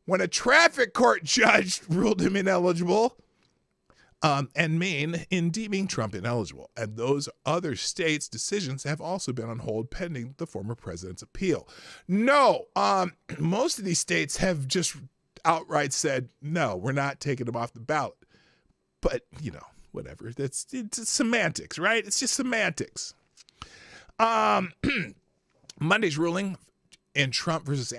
when a traffic court judge ruled him ineligible. and Maine in deeming Trump ineligible. And those other states' decisions have also been on hold pending the former president's appeal. No, most of these states have just outright said, no, we're not taking him off the ballot. But, whatever. It's semantics, right? It's just semantics. Monday's ruling in Trump versus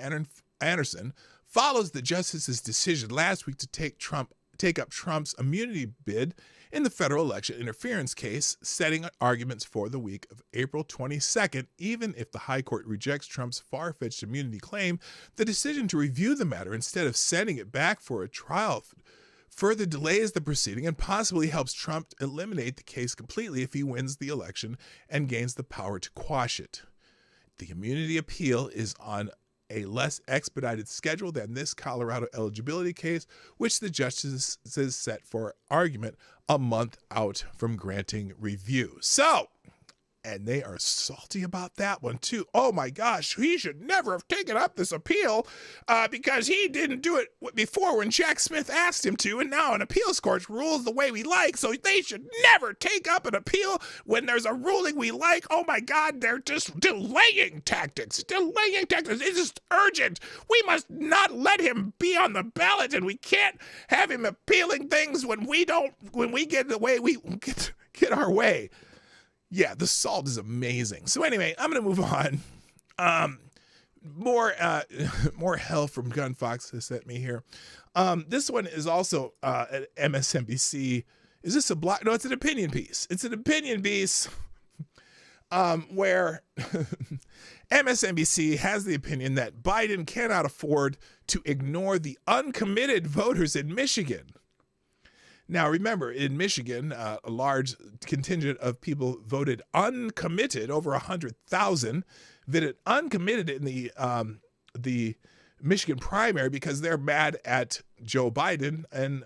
Anderson follows the justice's decision last week to take up Trump's immunity bid in the federal election interference case, setting arguments for the week of April 22nd. Even if the high court rejects Trump's far-fetched immunity claim, the decision to review the matter instead of sending it back for a trial further delays the proceeding and possibly helps Trump eliminate the case completely if he wins the election and gains the power to quash it. The immunity appeal is on a less expedited schedule than this Colorado eligibility case, which the justice is set for argument a month out from granting review. So, and they are salty about that one too. Oh my gosh, he should never have taken up this appeal because he didn't do it before when Jack Smith asked him to, and now an appeals court rules the way we like, so they should never take up an appeal when there's a ruling we like. Oh my God, they're just delaying tactics. It's just urgent. We must not let him be on the ballot, and we can't have him appealing things when we get the way we get our way. Yeah, the salt is amazing. So anyway, I'm going to move on. More hell from Gun Fox has sent me here. This one is also at MSNBC. Is this a block? No, it's an opinion piece. It's an opinion piece where MSNBC has the opinion that Biden cannot afford to ignore the uncommitted voters in Michigan. Now, remember, in Michigan, a large contingent of people voted uncommitted, over 100,000, voted uncommitted in the Michigan primary because they're mad at Joe Biden and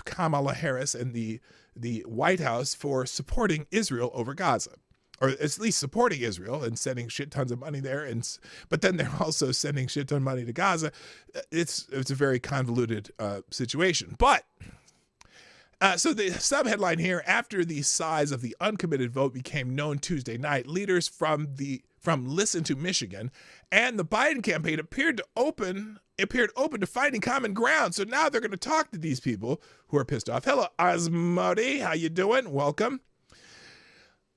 Kamala Harris and the White House for supporting Israel over Gaza, or at least supporting Israel and sending shit tons of money there. But then they're also sending shit ton of money to Gaza. It's a very convoluted situation, but. So the subheadline here: after the size of the uncommitted vote became known Tuesday night, leaders from Listen to Michigan and the Biden campaign appeared open to finding common ground. So now they're going to talk to these people who are pissed off. Hello, Asmodi, how you doing? Welcome.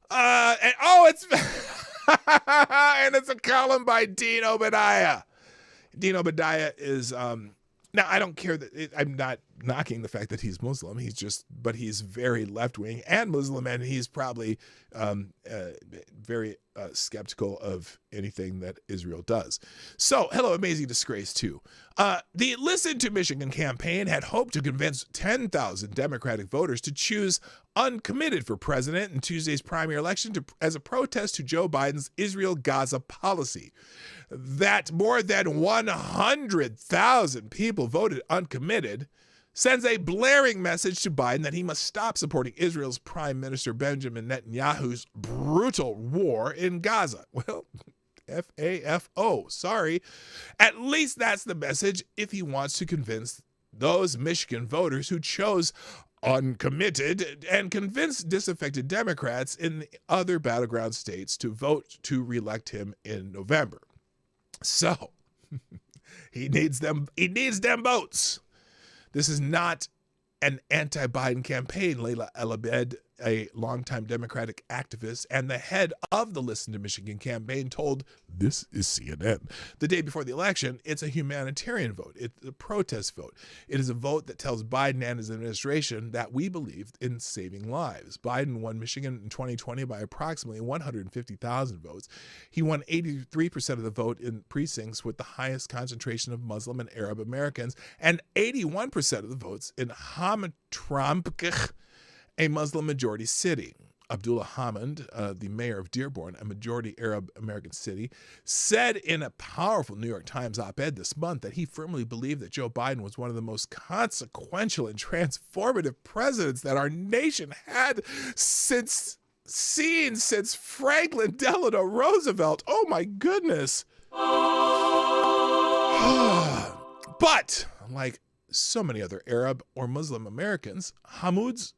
It's and it's a column by Dean Obadiah. Dean Obadiah is now, I don't care that I'm not knocking the fact that he's Muslim. But he's very left-wing and Muslim, and he's probably very skeptical of anything that Israel does. So, hello, Amazing Disgrace, too. The Listen to Michigan campaign had hoped to convince 10,000 Democratic voters to choose uncommitted for president in Tuesday's primary election as a protest to Joe Biden's Israel-Gaza policy. That more than 100,000 people voted uncommitted sends a blaring message to Biden that he must stop supporting Israel's Prime Minister Benjamin Netanyahu's brutal war in Gaza. Well, F-A-F-O, sorry. At least that's the message if he wants to convince those Michigan voters who chose uncommitted and convince disaffected Democrats in the other battleground states to vote to reelect him in November. So, he needs them votes. This is not an anti-Biden campaign. Layla El-Abed, a longtime Democratic activist and the head of the Listen to Michigan campaign, told This is CNN the day before the election, it's a humanitarian vote. It's a protest vote. It is a vote that tells Biden and his administration that we believed in saving lives. Biden won Michigan in 2020 by approximately 150,000 votes. He won 83% of the vote in precincts with the highest concentration of Muslim and Arab Americans, and 81% of the votes in Hamtramck, a Muslim-majority city. Abdullah Hamid, the mayor of Dearborn, a majority Arab American city, said in a powerful New York Times op-ed this month that he firmly believed that Joe Biden was one of the most consequential and transformative presidents that our nation had since Franklin Delano Roosevelt. Oh my goodness. But, like so many other Arab or Muslim Americans, Hamid's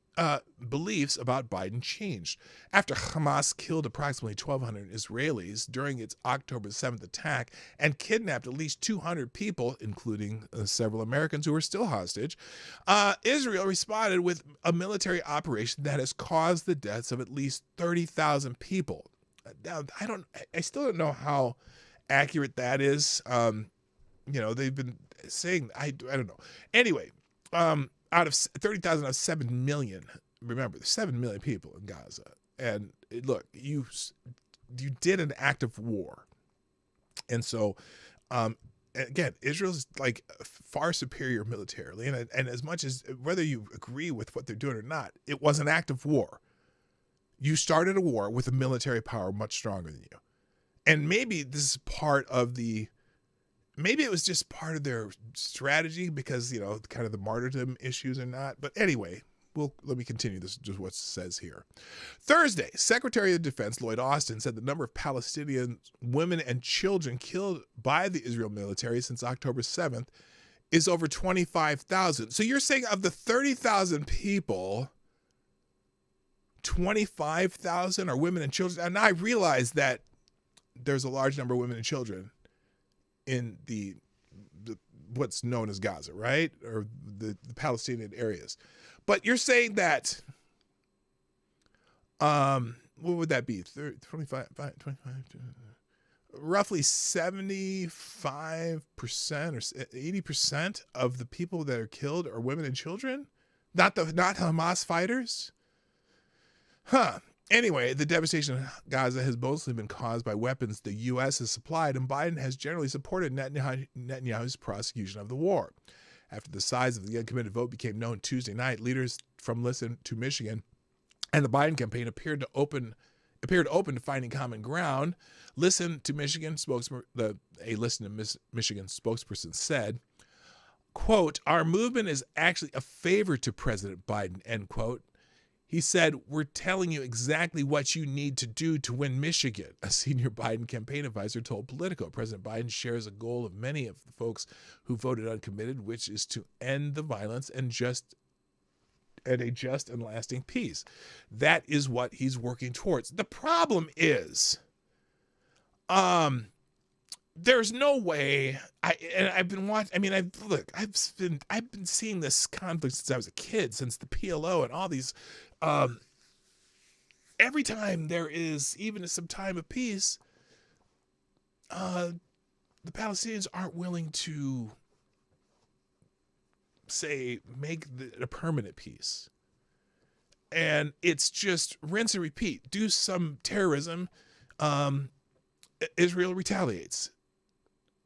beliefs about Biden changed. After Hamas killed approximately 1,200 Israelis during its October 7th attack and kidnapped at least 200 people, including several Americans who are still hostage, Israel responded with a military operation that has caused the deaths of at least 30,000 people. Now, I still don't know how accurate that is. They've been saying, I don't know. Anyway, out of 30,000 out of 7 million, remember, there's 7 million people in Gaza. And look, you did an act of war. And so, again, Israel's like far superior militarily. And as much as whether you agree with what they're doing or not, it was an act of war. You started a war with a military power much stronger than you. And maybe this is maybe it was just part of their strategy because, kind of the martyrdom issues or not. But anyway, let me continue. This is just what it says here. Thursday, Secretary of Defense Lloyd Austin said the number of Palestinian women and children killed by the Israel military since October 7th is over 25,000. So you're saying of the 30,000 people, 25,000 are women and children. And I realize that there's a large number of women and children in the what's known as Gaza, right? Or the Palestinian areas. But you're saying that, what would that be? 25, roughly 75% or 80% of the people that are killed are women and children? Not Hamas fighters? Huh. Anyway, the devastation in Gaza has mostly been caused by weapons the U.S. has supplied, and Biden has generally supported Netanyahu's prosecution of the war. After the size of the uncommitted vote became known Tuesday night, leaders from Listen to Michigan and the Biden campaign appeared open to finding common ground. Listen to Michigan Michigan spokesperson said, quote, "Our movement is actually a favor to President Biden," end quote. He said, "We're telling you exactly what you need to do to win Michigan," a senior Biden campaign advisor told Politico. President Biden shares a goal of many of the folks who voted uncommitted, which is to end the violence and a just and lasting peace. That is what he's working towards. The problem is, there's no way. I've been watching. I mean, I've been seeing this conflict since I was a kid, since the PLO and all these. Every time there is even some time of peace, the Palestinians aren't willing to make a permanent peace. And it's just rinse and repeat. Do some terrorism, Israel retaliates.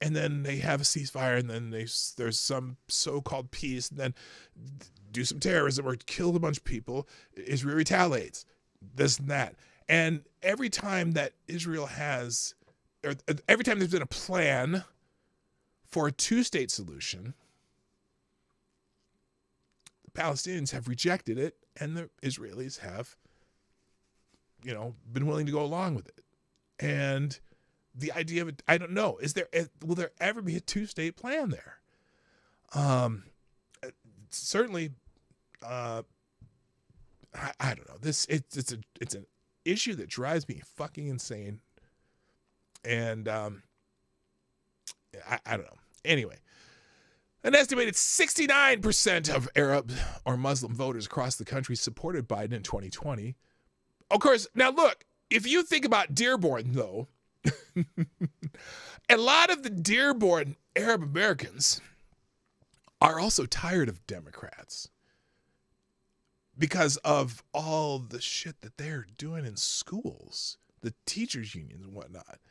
And then they have a ceasefire, and then there's some so-called peace, and then do some terrorism or kill a bunch of people. Israel retaliates, this and that. And every time that every time there's been a plan for a two-state solution, the Palestinians have rejected it, and the Israelis have, been willing to go along with it. And the idea of it, I don't know, will there ever be a two-state plan there? Certainly, I don't know. It's an issue that drives me fucking insane, and I don't know. Anyway, an estimated 69% of Arab or Muslim voters across the country supported Biden in 2020. Of course, now look, if you think about Dearborn, though, a lot of the Dearborn Arab Americans are also tired of Democrats because of all the shit that they're doing in schools, the teachers' unions and whatnot.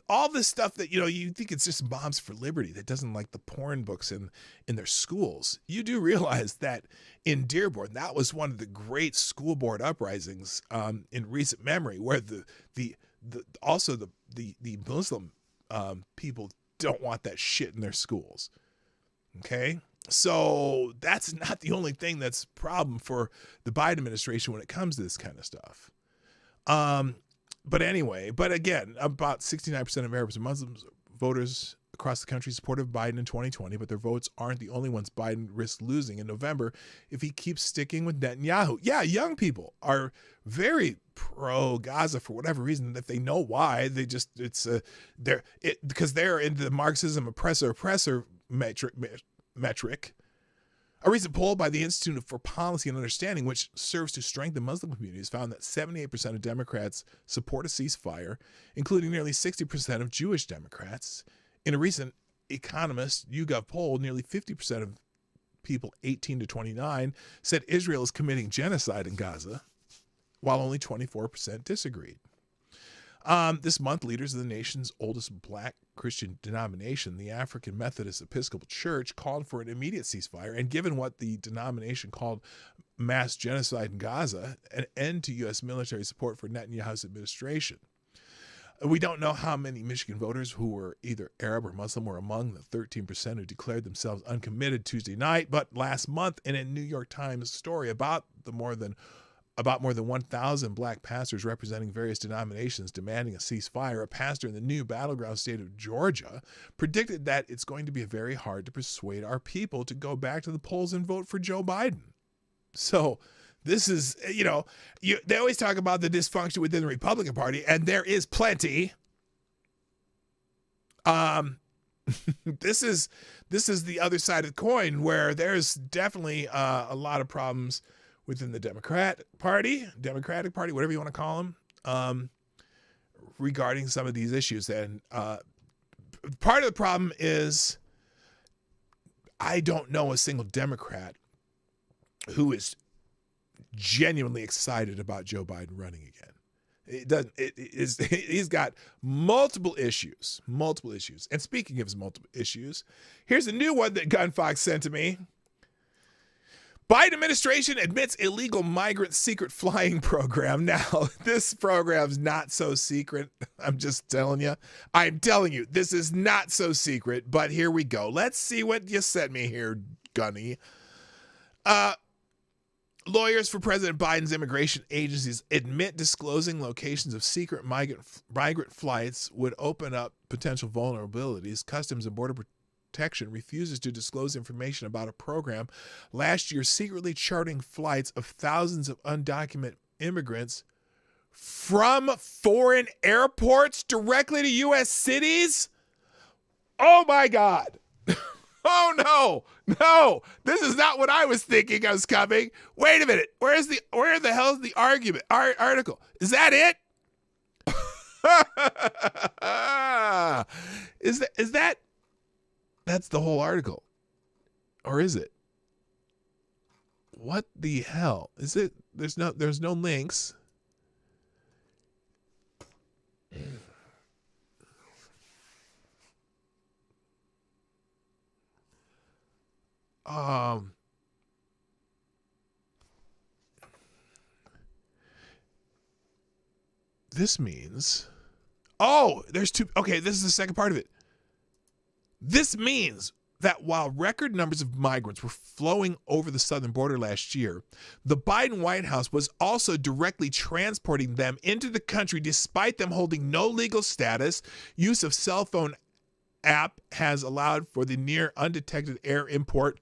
All this stuff that, you think it's just Moms for Liberty that doesn't like the porn books in their schools. You do realize that in Dearborn, that was one of the great school board uprisings in recent memory, where the Muslim people don't want that shit in their schools. Okay, so that's not the only thing that's a problem for the Biden administration when it comes to this kind of stuff. But again, about 69% of Arabs and Muslims voters across the country supported Biden in 2020, but their votes aren't the only ones Biden risks losing in November if he keeps sticking with Netanyahu. Yeah, young people are very pro-Gaza for whatever reason. If they know why, they just because they're into the Marxism oppressor metric. A recent poll by the Institute for Policy and Understanding, which serves to strengthen Muslim communities, found that 78% of Democrats support a ceasefire, including nearly 60% of Jewish Democrats. In a recent Economist YouGov poll, nearly 50% of people 18 to 29 said Israel is committing genocide in Gaza, while only 24% disagreed. This month, leaders of the nation's oldest black Christian denomination, the African Methodist Episcopal Church, called for an immediate ceasefire, and given what the denomination called mass genocide in Gaza, an end to U.S. military support for Netanyahu's administration. We don't know how many Michigan voters who were either Arab or Muslim were among the 13% who declared themselves uncommitted Tuesday night, but last month, in a New York Times story about more than 1,000 black pastors representing various denominations demanding a ceasefire, a pastor in the new battleground state of Georgia predicted that it's going to be very hard to persuade our people to go back to the polls and vote for Joe Biden. So this is, they always talk about the dysfunction within the Republican Party, and there is plenty. This is the other side of the coin, where there's definitely a lot of problems within the Democratic Party, whatever you want to call them, regarding some of these issues. And part of the problem is I don't know a single Democrat who is genuinely excited about Joe Biden running again. He's got multiple issues. And speaking of his multiple issues, here's a new one that Gunfox sent to me. Biden administration admits illegal migrant secret flying program. Now, this program's not so secret. I'm just telling you. I'm telling you, this is not so secret, but here we go. Let's see what you sent me here, Gunny. Lawyers for President Biden's immigration agencies admit disclosing locations of secret migrant flights would open up potential vulnerabilities. Customs and Border Protection refuses to disclose information about a program last year secretly charting flights of thousands of undocumented immigrants from foreign airports directly to U.S. cities. Oh my God. Oh no, this is not what I was thinking was coming. Wait a minute. Where the hell is the article? Is that it? Is that that's the whole article? Or is it? What the hell? Is it? There's no links. This means, there's two. Okay, this is the second part of it. This means that while record numbers of migrants were flowing over the southern border last year, the Biden White House was also directly transporting them into the country despite them holding no legal status. Use of cell phone app has allowed for the near undetected air import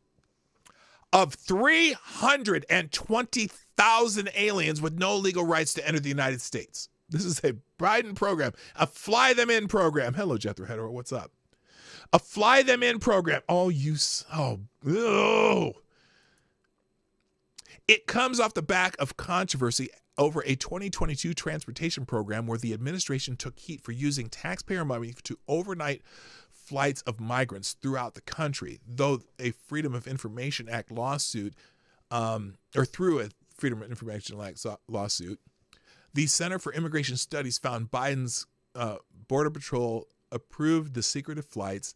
of 320,000 aliens with no legal rights to enter the United States. This is a Biden program, a fly them in program. Hello, Jethro Hedor, what's up? A fly them in program. It comes off the back of controversy over a 2022 transportation program where the administration took heat for using taxpayer money to overnight flights of migrants throughout the country, though a Freedom of Information Act lawsuit, through a Freedom of Information Act lawsuit, the Center for Immigration Studies found Biden's Border Patrol approved the secretive flights,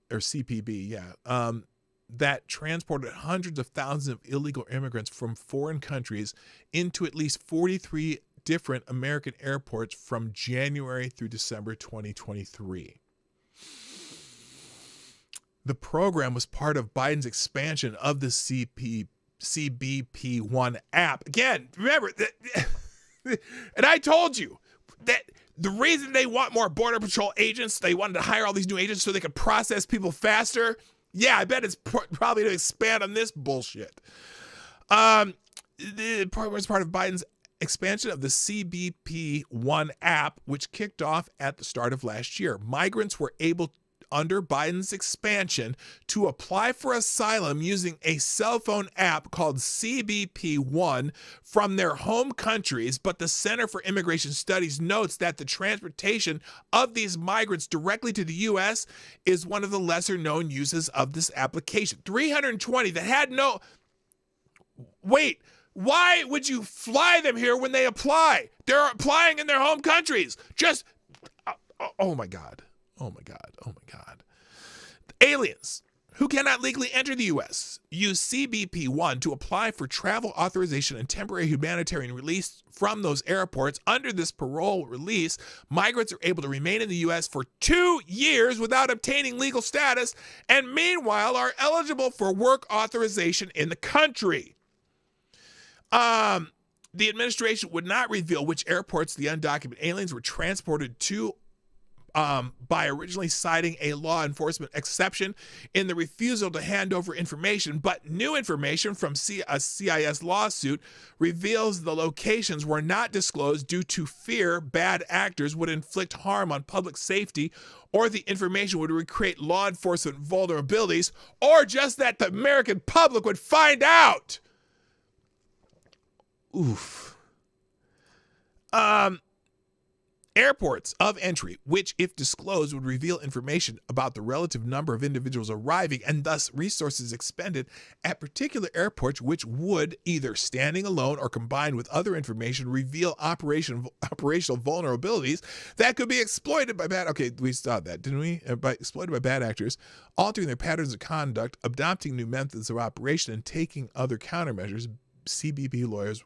or CPB, that transported hundreds of thousands of illegal immigrants from foreign countries into at least 43 different American airports from January through December 2023. The program was part of Biden's expansion of the CBP1 app. Again, remember, and I told you that The reason they want more Border Patrol agents, they wanted to hire all these new agents so they could process people faster. Yeah, I bet it's probably to expand on this bullshit. The part was part of Biden's expansion of the CBP-1 app, which kicked off at the start of last year. Migrants were able, under Biden's expansion, to apply for asylum using a cell phone app called CBP-1 from their home countries, but the Center for Immigration Studies notes that the transportation of these migrants directly to the U.S. is one of the lesser-known uses of this application. 320 that had no... Wait, why would you fly them here when they apply? They're applying in their home countries. Just... Oh, my God. Oh my God. Oh my God. Aliens who cannot legally enter the U.S. use CBP-1 to apply for travel authorization and temporary humanitarian release from those airports. Under this parole release, migrants are able to remain in the U.S. for 2 years without obtaining legal status, and meanwhile are eligible for work authorization in the country. The administration would not reveal which airports the undocumented aliens were transported to, by originally citing a law enforcement exception in the refusal to hand over information, but new information from a CIS lawsuit reveals the locations were not disclosed due to fear bad actors would inflict harm on public safety, or the information would create law enforcement vulnerabilities, or just that the American public would find out. Oof. Airports of entry, which, if disclosed, would reveal information about the relative number of individuals arriving and thus resources expended at particular airports, which would, either standing alone or combined with other information, reveal operational vulnerabilities that could be exploited by bad... Okay, we saw that, didn't we? Exploited by bad actors, altering their patterns of conduct, adopting new methods of operation, and taking other countermeasures, CBP lawyers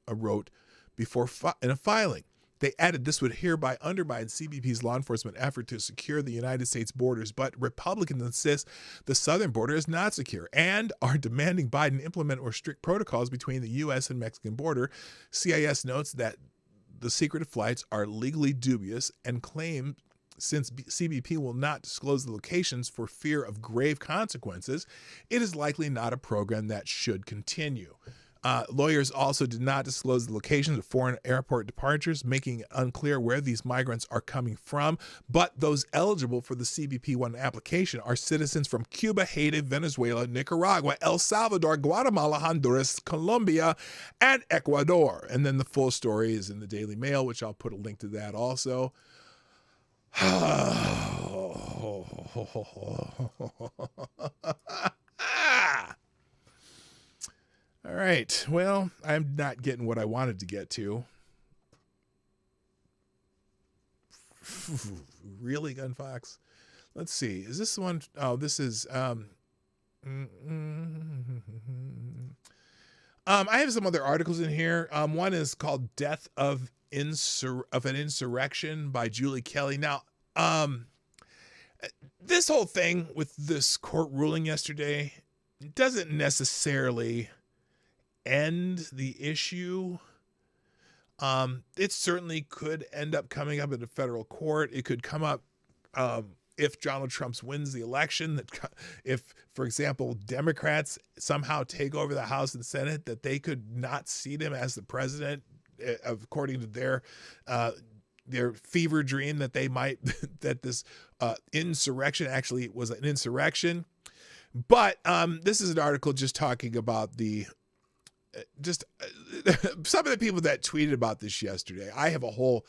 wrote before in a filing. They added this would hereby undermine CBP's law enforcement effort to secure the United States borders, but Republicans insist the southern border is not secure and are demanding Biden implement more strict protocols between the U.S. and Mexican border. CIS notes that the secretive flights are legally dubious and claim since CBP will not disclose the locations for fear of grave consequences, it is likely not a program that should continue. Lawyers also did not disclose the locations of foreign airport departures, making it unclear where these migrants are coming from. But those eligible for the CBP-1 application are citizens from Cuba, Haiti, Venezuela, Nicaragua, El Salvador, Guatemala, Honduras, Colombia, and Ecuador. And then the full story is in the Daily Mail, which I'll put a link to that also. All right. Well, I'm not getting what I wanted to get to. Really, Gunfox? Let's see. Is this the one? Oh, this is. I have some other articles in here. One is called "Death of an Insurrection" by Julie Kelly. Now, this whole thing with this court ruling yesterday doesn't necessarily end the issue. It certainly could end up coming up in a federal court. It could come up if Donald Trump wins the election, that if, for example, Democrats somehow take over the House and Senate, that they could not seat him as the president, according to their fever dream that they might, that this insurrection actually was an insurrection. But this is an article just talking about some of the people that tweeted about this yesterday. I have a whole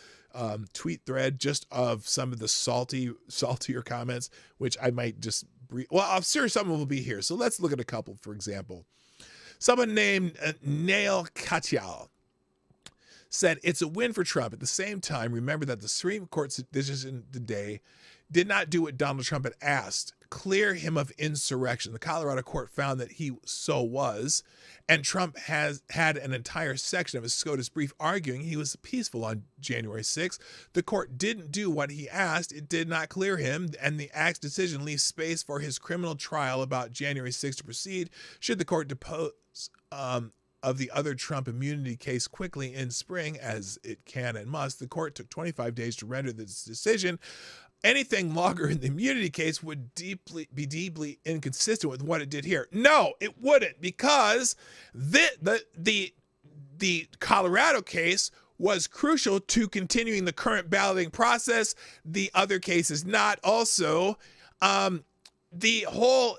tweet thread just of some of the saltier comments, which I might just well, I'm sure some of them will be here. So let's look at a couple. For example, someone named Nail Katyal said it's a win for Trump. At the same time, remember that the Supreme Court's decision today did not do what Donald Trump had asked, clear him of insurrection. The Colorado court found that he so was, and Trump has had an entire section of his SCOTUS brief arguing he was peaceful on January 6th. The court didn't do what he asked. It did not clear him, and the Act's decision leaves space for his criminal trial about January 6th to proceed. Should the court depose of the other Trump immunity case quickly in spring, as it can and must. The court took 25 days to render this decision. Anything longer in the immunity case would be deeply inconsistent with what it did here. No, it wouldn't, because the Colorado case was crucial to continuing the current balloting process. The other case is not. Also, the whole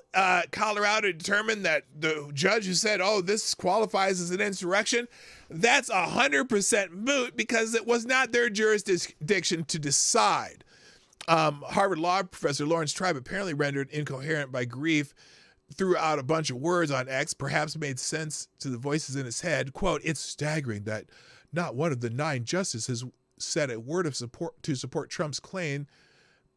Colorado determined that the judge who said, oh, this qualifies as an insurrection, that's 100% moot because it was not their jurisdiction to decide. Harvard Law professor Lawrence Tribe, apparently rendered incoherent by grief, threw out a bunch of words on X, perhaps made sense to the voices in his head. Quote, "It's staggering that not one of the 9 justices said a word of support to support Trump's claim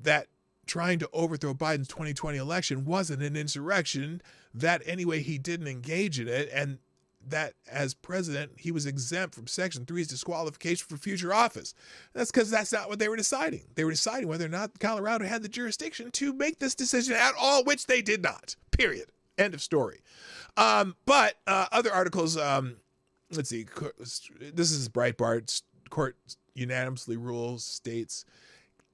that trying to overthrow Biden's 2020 election wasn't an insurrection, that anyway he didn't engage in it, and that as president he was exempt from Section 3's disqualification for future office." That's because that's not what they were deciding. They were deciding whether or not Colorado had the jurisdiction to make this decision at all, which they did not. Period. End of story. But other articles, let's see. This is Breitbart. Court unanimously rules states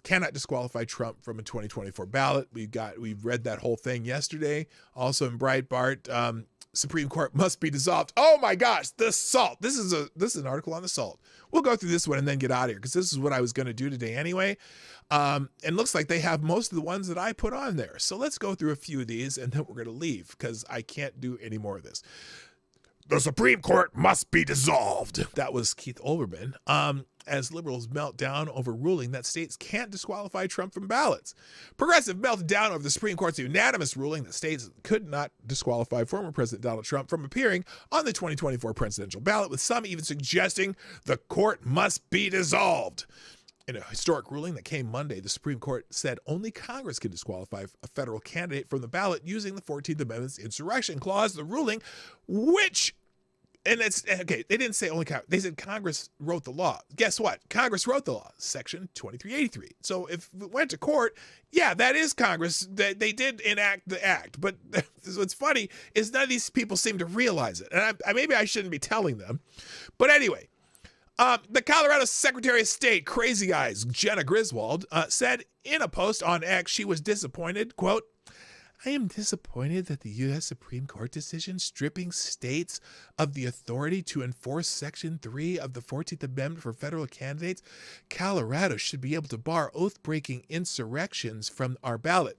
cannot disqualify Trump from a 2024 ballot. We've read that whole thing yesterday. Also in Breitbart, Supreme Court must be dissolved. Oh my gosh, the SALT. This is an article on the SALT. We'll go through this one and then get out of here because this is what I was going to do today anyway. And looks like they have most of the ones that I put on there. So let's go through a few of these and then we're going to leave because I can't do any more of this. The Supreme Court must be dissolved. That was Keith Olbermann. As liberals melt down over ruling that states can't disqualify Trump from ballots. Progressive melted down over the Supreme Court's unanimous ruling that states could not disqualify former President Donald Trump from appearing on the 2024 presidential ballot, with some even suggesting the court must be dissolved. In a historic ruling that came Monday, the Supreme Court said only Congress can disqualify a federal candidate from the ballot using the 14th Amendment's insurrection clause. The ruling, which... And it's okay. They didn't say only Congress. They said Congress wrote the law. Guess what? Congress wrote the law, Section 2383. So if it went to court, yeah, that is Congress. They did enact the act. But what's funny is none of these people seem to realize it. And maybe I shouldn't be telling them. But anyway, the Colorado Secretary of State, Crazy Eyes, Jenna Griswold, said in a post on X she was disappointed. Quote, "I am disappointed that the U.S. Supreme Court decision stripping states of the authority to enforce Section 3 of the 14th Amendment for federal candidates. Colorado should be able to bar oath-breaking insurrections from our ballot."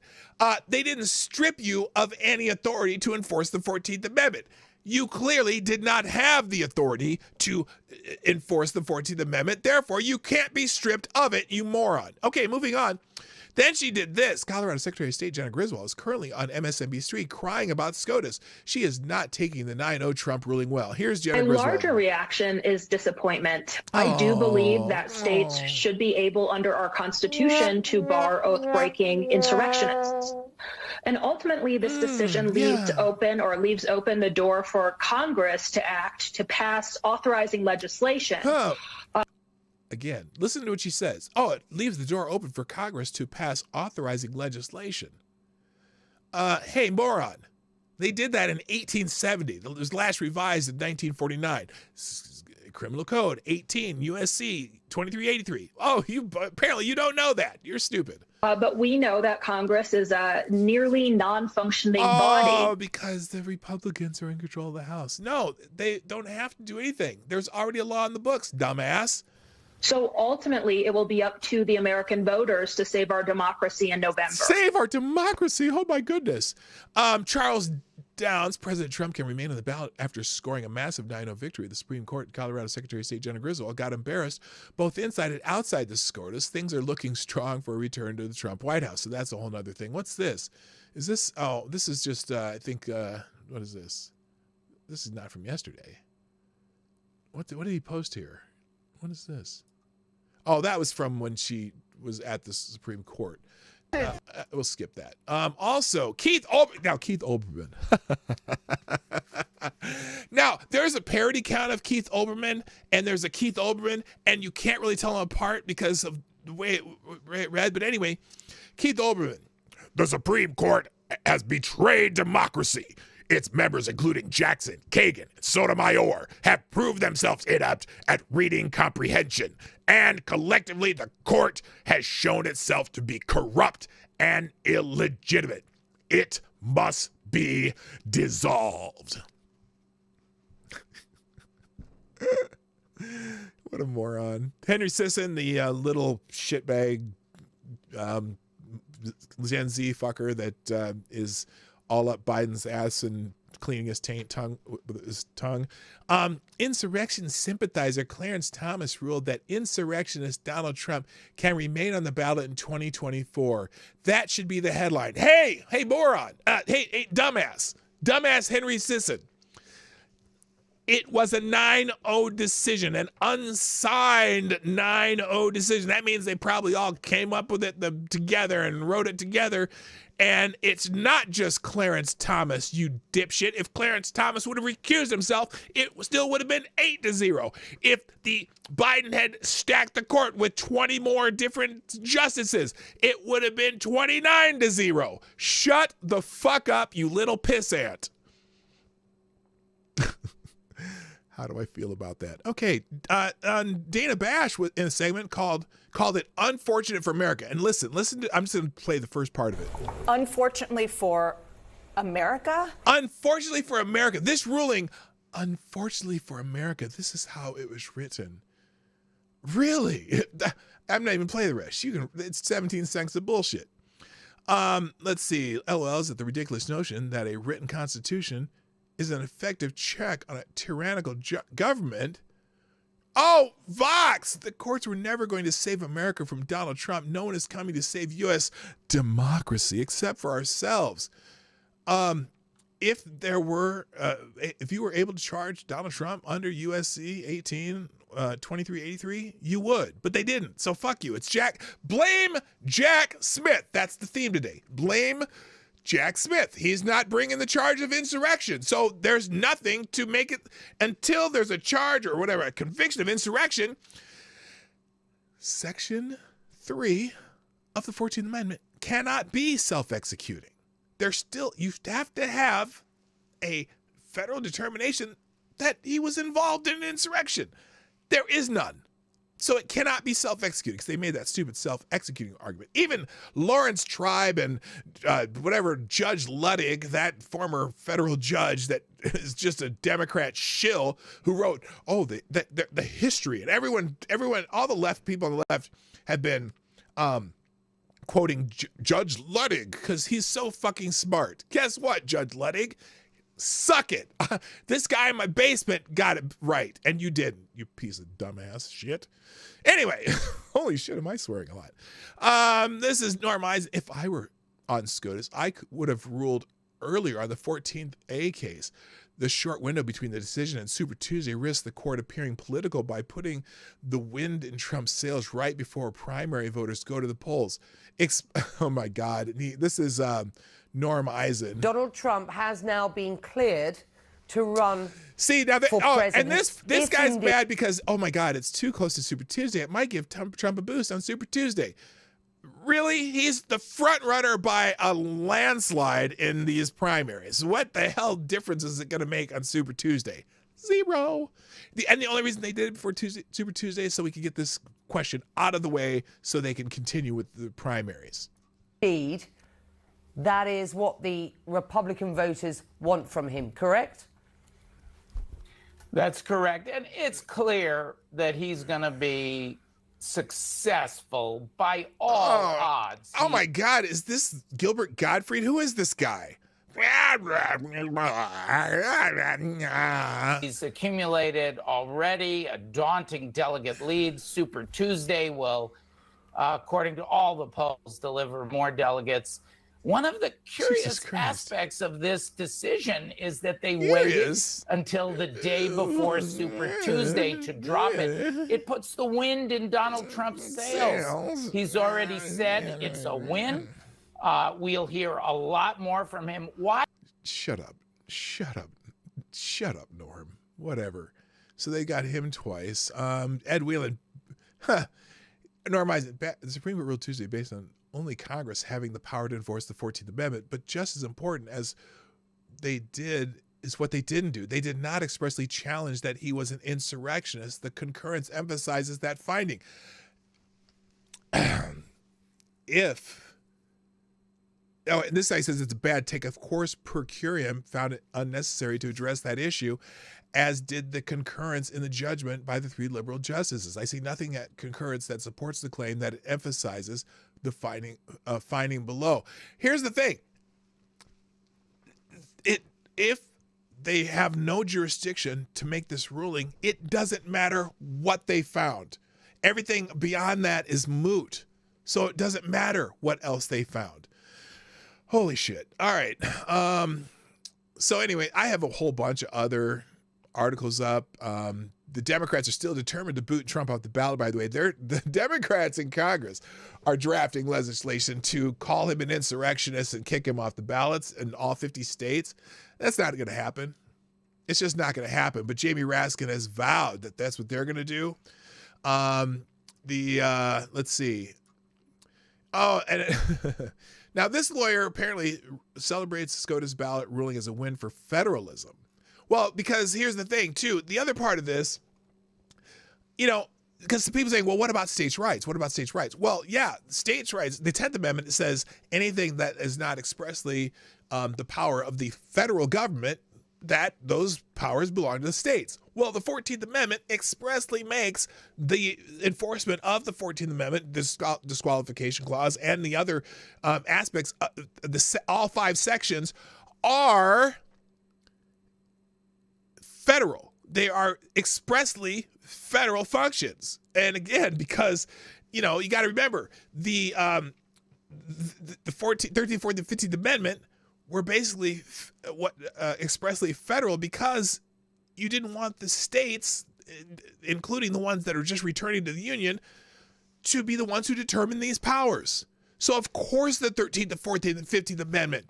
They didn't strip you of any authority to enforce the 14th Amendment. You clearly did not have the authority to enforce the 14th Amendment. Therefore, you can't be stripped of it, you moron. Okay, moving on. Then she did this. Colorado Secretary of State Jenna Griswold is currently on MSNBC crying about SCOTUS. She is not taking the 9-0 Trump ruling well. Here's Jenna Griswold. A larger reaction is disappointment. I do believe that states should be able, under our Constitution, to bar oath-breaking insurrectionists. And ultimately, this decision leaves open the door for Congress to act, to pass authorizing legislation. Again, listen to what she says. Oh, it leaves the door open for Congress to pass authorizing legislation. Hey, moron. They did that in 1870. It was last revised in 1949. Criminal Code 18 USC 2383. Oh, apparently you don't know that. You're stupid. But we know that Congress is a nearly non-functioning body. Oh, because the Republicans are in control of the House. No, they don't have to do anything. There's already a law in the books, dumbass. So ultimately, it will be up to the American voters to save our democracy in November. Save our democracy? Oh, my goodness. Charles Downs, President Trump can remain on the ballot after scoring a massive 9-0 victory. The Supreme Court, Colorado Secretary of State Jenna Griswold got embarrassed both inside and outside the SCOTUS. Things are looking strong for a return to the Trump White House. So that's a whole other thing. What's this? Is this? Oh, this is just, I think, what is this? This is not from yesterday. What did he post here? What is this? Oh, that was from when she was at the Supreme Court. We'll skip that. Also, Keith Olbermann. Now, there's a parody count of Keith Olbermann, and there's a Keith Olbermann, and you can't really tell them apart because of the way it read. But anyway, Keith Olbermann. The Supreme Court has betrayed democracy. Its members, including Jackson, Kagan, and Sotomayor, have proved themselves inept at reading comprehension, and collectively the court has shown itself to be corrupt and illegitimate. It must be dissolved. What a moron. Henry Sisson, the little shitbag Gen Z fucker that is all up Biden's ass and cleaning his tongue with his tongue. Insurrection sympathizer Clarence Thomas ruled that insurrectionist Donald Trump can remain on the ballot in 2024. That should be the headline. Hey, moron. Hey, dumbass Henry Sisson. It was a 9-0 decision, an unsigned 9-0 decision. That means they probably all came up with it together and wrote it together. And it's not just Clarence Thomas, you dipshit. If Clarence Thomas would have recused himself, it still would have been 8-0. If the Biden had stacked the court with 20 more different justices, it would have been 29-0. Shut the fuck up, you little pissant. How do I feel about that? Okay, Dana Bash in a segment called it "Unfortunate for America." And listen to, I'm just going to play the first part of it. Unfortunately for America? Unfortunately for America. This ruling, unfortunately for America, this is how it was written. Really? I'm not even playing the rest. It's 17 seconds of bullshit. Let's see. LOLs at the ridiculous notion that a written constitution is an effective check on a tyrannical government. Oh, Vox! The courts were never going to save America from Donald Trump. No one is coming to save U.S. democracy except for ourselves. If you were able to charge Donald Trump under USC 2383, you would, but they didn't. So fuck you. Blame Jack Smith. That's the theme today. Blame Jack Smith. He's not bringing the charge of insurrection. So there's nothing to make it until there's a charge or whatever, a conviction of insurrection. Section 3 of the 14th Amendment cannot be self-executing. You have to have a federal determination that he was involved in an insurrection. There is none. So it cannot be self-executing because they made that stupid self-executing argument. Even Lawrence Tribe and Judge Ludwig, that former federal judge that is just a Democrat shill who wrote, the history, and everyone, all the left people on the left have been quoting Judge Ludwig because he's so fucking smart. Guess what, Judge Ludwig? Suck it. This guy in my basement got it right, and you didn't, you piece of dumbass shit. Anyway, holy shit, am I swearing a lot? This is normalized. If I were on SCOTUS, I would have ruled earlier on the 14th A case. The short window between the decision and Super Tuesday risked the court appearing political by putting the wind in Trump's sails right before primary voters go to the polls. Oh my God, this is Norm Eisen. Donald Trump has now been cleared to run for president. And this guy's indeed mad because, oh my God, it's too close to Super Tuesday. It might give Trump a boost on Super Tuesday. Really? He's the front runner by a landslide in these primaries. What the hell difference is it going to make on Super Tuesday? Zero. And the only reason they did it before Super Tuesday is so we could get this question out of the way so they can continue with the primaries. Indeed, that is what the Republican voters want from him, correct? That's correct. And it's clear that he's going to be successful by all odds. Oh my God, is this Gilbert Gottfried? Who is this guy? He's accumulated already a daunting delegate lead. Super Tuesday will, according to all the polls, deliver more delegates. One of the curious aspects of this decision is that they waited until the day before Super Tuesday to drop it. It puts the wind in Donald Trump's sails. He's already said it's a win. We'll hear a lot more from him. Why? Shut up, Norm. Whatever. So they got him twice. Ed Whelan. Norm Eisen, the Supreme Court ruled Tuesday based on only Congress having the power to enforce the 14th Amendment, but just as important as they did is what they didn't do. They did not expressly challenge that he was an insurrectionist. The concurrence emphasizes that finding. This guy says it's a bad take. Of course, per curiam found it unnecessary to address that issue, as did the concurrence in the judgment by the 3 liberal justices. I see nothing at concurrence that supports the claim that it emphasizes the finding below. Here's the thing. If they have no jurisdiction to make this ruling, it doesn't matter what they found. Everything beyond that is moot. So it doesn't matter what else they found. Holy shit. All right. So anyway, I have a whole bunch of other articles up. The Democrats are still determined to boot Trump off the ballot, by the way. The Democrats in Congress are drafting legislation to call him an insurrectionist and kick him off the ballots in all 50 states. That's not going to happen. It's just not going to happen. But Jamie Raskin has vowed that that's what they're going to do. Let's see. Oh, and now this lawyer apparently celebrates SCOTUS ballot ruling as a win for federalism. Well, because here's the thing, too. The other part of this, because people saying, well, what about states' rights? What about states' rights? Well, yeah, states' rights, the 10th Amendment says anything that is not expressly the power of the federal government, that those powers belong to the states. Well, the 14th Amendment expressly makes the enforcement of the 14th Amendment, disqualification clause, and the other aspects, all 5 sections are federal. They are expressly federal functions. And again, because, you got to remember, the 13th, 14th, and 15th Amendment were basically expressly federal because you didn't want the states, including the ones that are just returning to the Union, to be the ones who determine these powers. So, of course, the 13th, the 14th, and 15th Amendment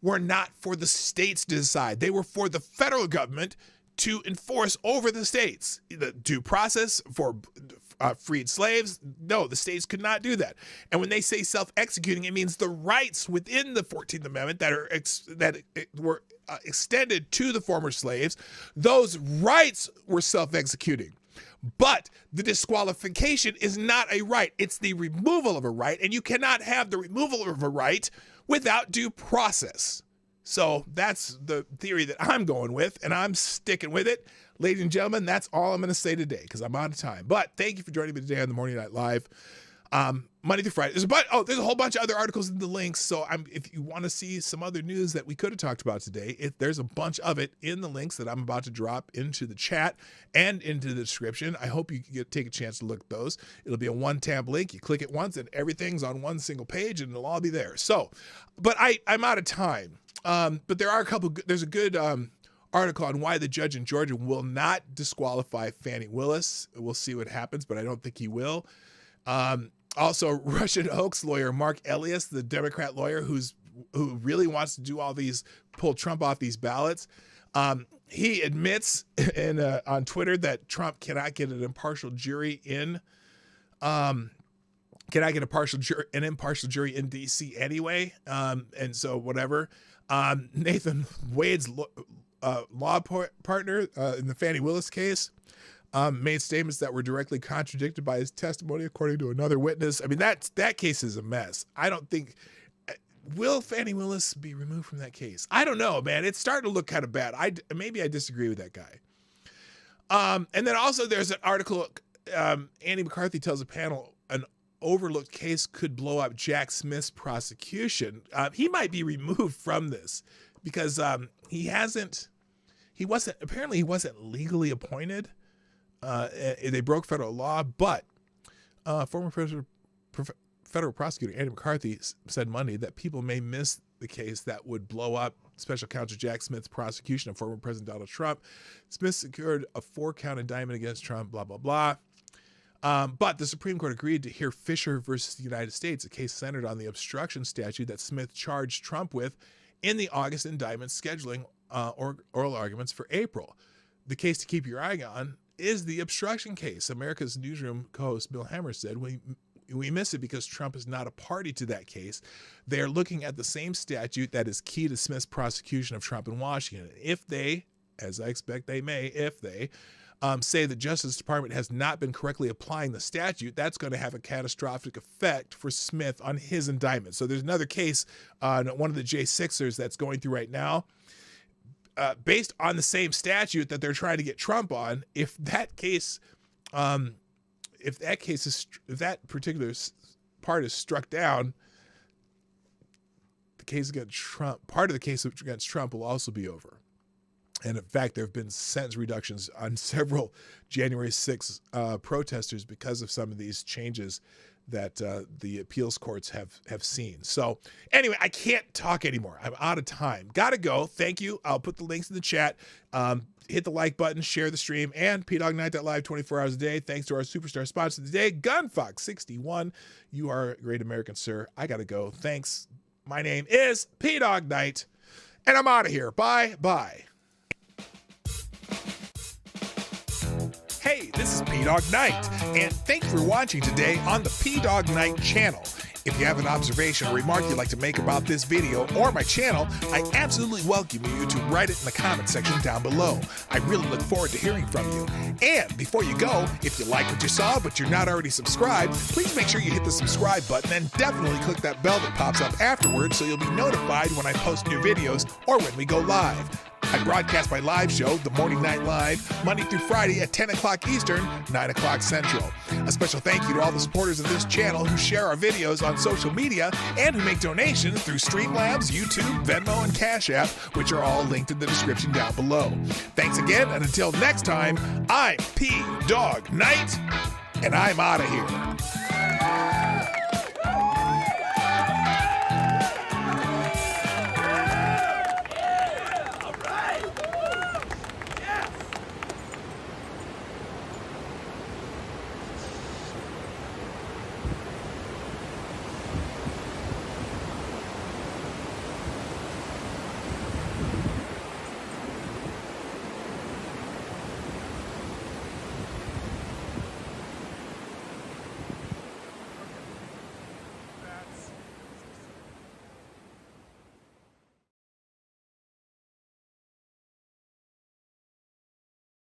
were not for the states to decide. They were for the federal government to enforce over the states. The due process for freed slaves, no, the states could not do that. And when they say self-executing, it means the rights within the 14th Amendment that were extended to the former slaves, those rights were self-executing. But the disqualification is not a right. It's the removal of a right, and you cannot have the removal of a right without due process. So that's the theory that I'm going with, and I'm sticking with it. Ladies and gentlemen, that's all I'm going to say today because I'm out of time. But thank you for joining me today on the Morning Night Live, Monday through Friday. There's a whole bunch of other articles in the links. So if you want to see some other news that we could have talked about today, there's a bunch of it in the links that I'm about to drop into the chat and into the description. I hope you can take a chance to look at those. It'll be a one-tab link. You click it once, and everything's on one single page, and it'll all be there. So, but I'm out of time. But there's a good article on why the judge in Georgia will not disqualify Fannie Willis. We'll see what happens, but I don't think he will. Also, Russian hoax lawyer Mark Elias, the Democrat lawyer who really wants to do pull Trump off these ballots. He admits on Twitter that Trump cannot get an impartial jury in impartial jury in D.C. anyway. And so whatever. Nathan Wade's law partner in the Fannie Willis case made statements that were directly contradicted by his testimony, according to another witness. I mean, that case is a mess. I don't think will Fannie Willis be removed from that case? I don't know, man. It's starting to look kind of bad. Maybe I disagree with that guy. And then also there's an article. Andy McCarthy tells a panel an overlooked case could blow up Jack Smith's prosecution. He might be removed from this because he wasn't legally appointed. They broke federal law, but former federal prosecutor Andy McCarthy said Monday that people may miss the case that would blow up special counsel Jack Smith's prosecution of former President Donald Trump. Smith secured a 4-count indictment against Trump, blah, blah, blah. But the Supreme Court agreed to hear Fisher versus the United States, a case centered on the obstruction statute that Smith charged Trump with in the August indictment, scheduling oral arguments for April. The case to keep your eye on is the obstruction case. America's Newsroom co-host Bill Hemmer said we miss it because Trump is not a party to that case. They're looking at the same statute that is key to Smith's prosecution of Trump in Washington. If they, as I expect they may, if they say the Justice Department has not been correctly applying the statute, that's going to have a catastrophic effect for Smith on his indictment. So there's another case on one of the J6ers that's going through right now, based on the same statute that they're trying to get Trump on. If that particular part is struck down, the case against Trump, part of the case against Trump will also be over. And in fact, there have been sentence reductions on several January 6 protesters because of some of these changes that the appeals courts have seen. So anyway, I can't talk anymore. I'm out of time. Gotta go. Thank you. I'll put the links in the chat. Hit the like button, share the stream, and PDogNight.live 24 hours a day. Thanks to our superstar sponsor today, GunFox61. You are a great American, sir. I gotta go. Thanks. My name is P-Dog Night, and I'm out of here. Bye. Hey, this is P-Dog Night, and thanks for watching today on the P-Dog Night channel. If you have an observation or remark you'd like to make about this video or my channel, I absolutely welcome you to write it in the comment section down below. I really look forward to hearing from you. And before you go, if you like what you saw but you're not already subscribed, please make sure you hit the subscribe button and definitely click that bell that pops up afterwards so you'll be notified when I post new videos or when we go live. I broadcast my live show, The Morning Night Live, Monday through Friday at 10 o'clock Eastern, 9 o'clock Central. A special thank you to all the supporters of this channel who share our videos on social media and who make donations through Streamlabs, YouTube, Venmo, and Cash App, which are all linked in the description down below. Thanks again, and until next time, I'm P-Dog Night, and I'm out of here.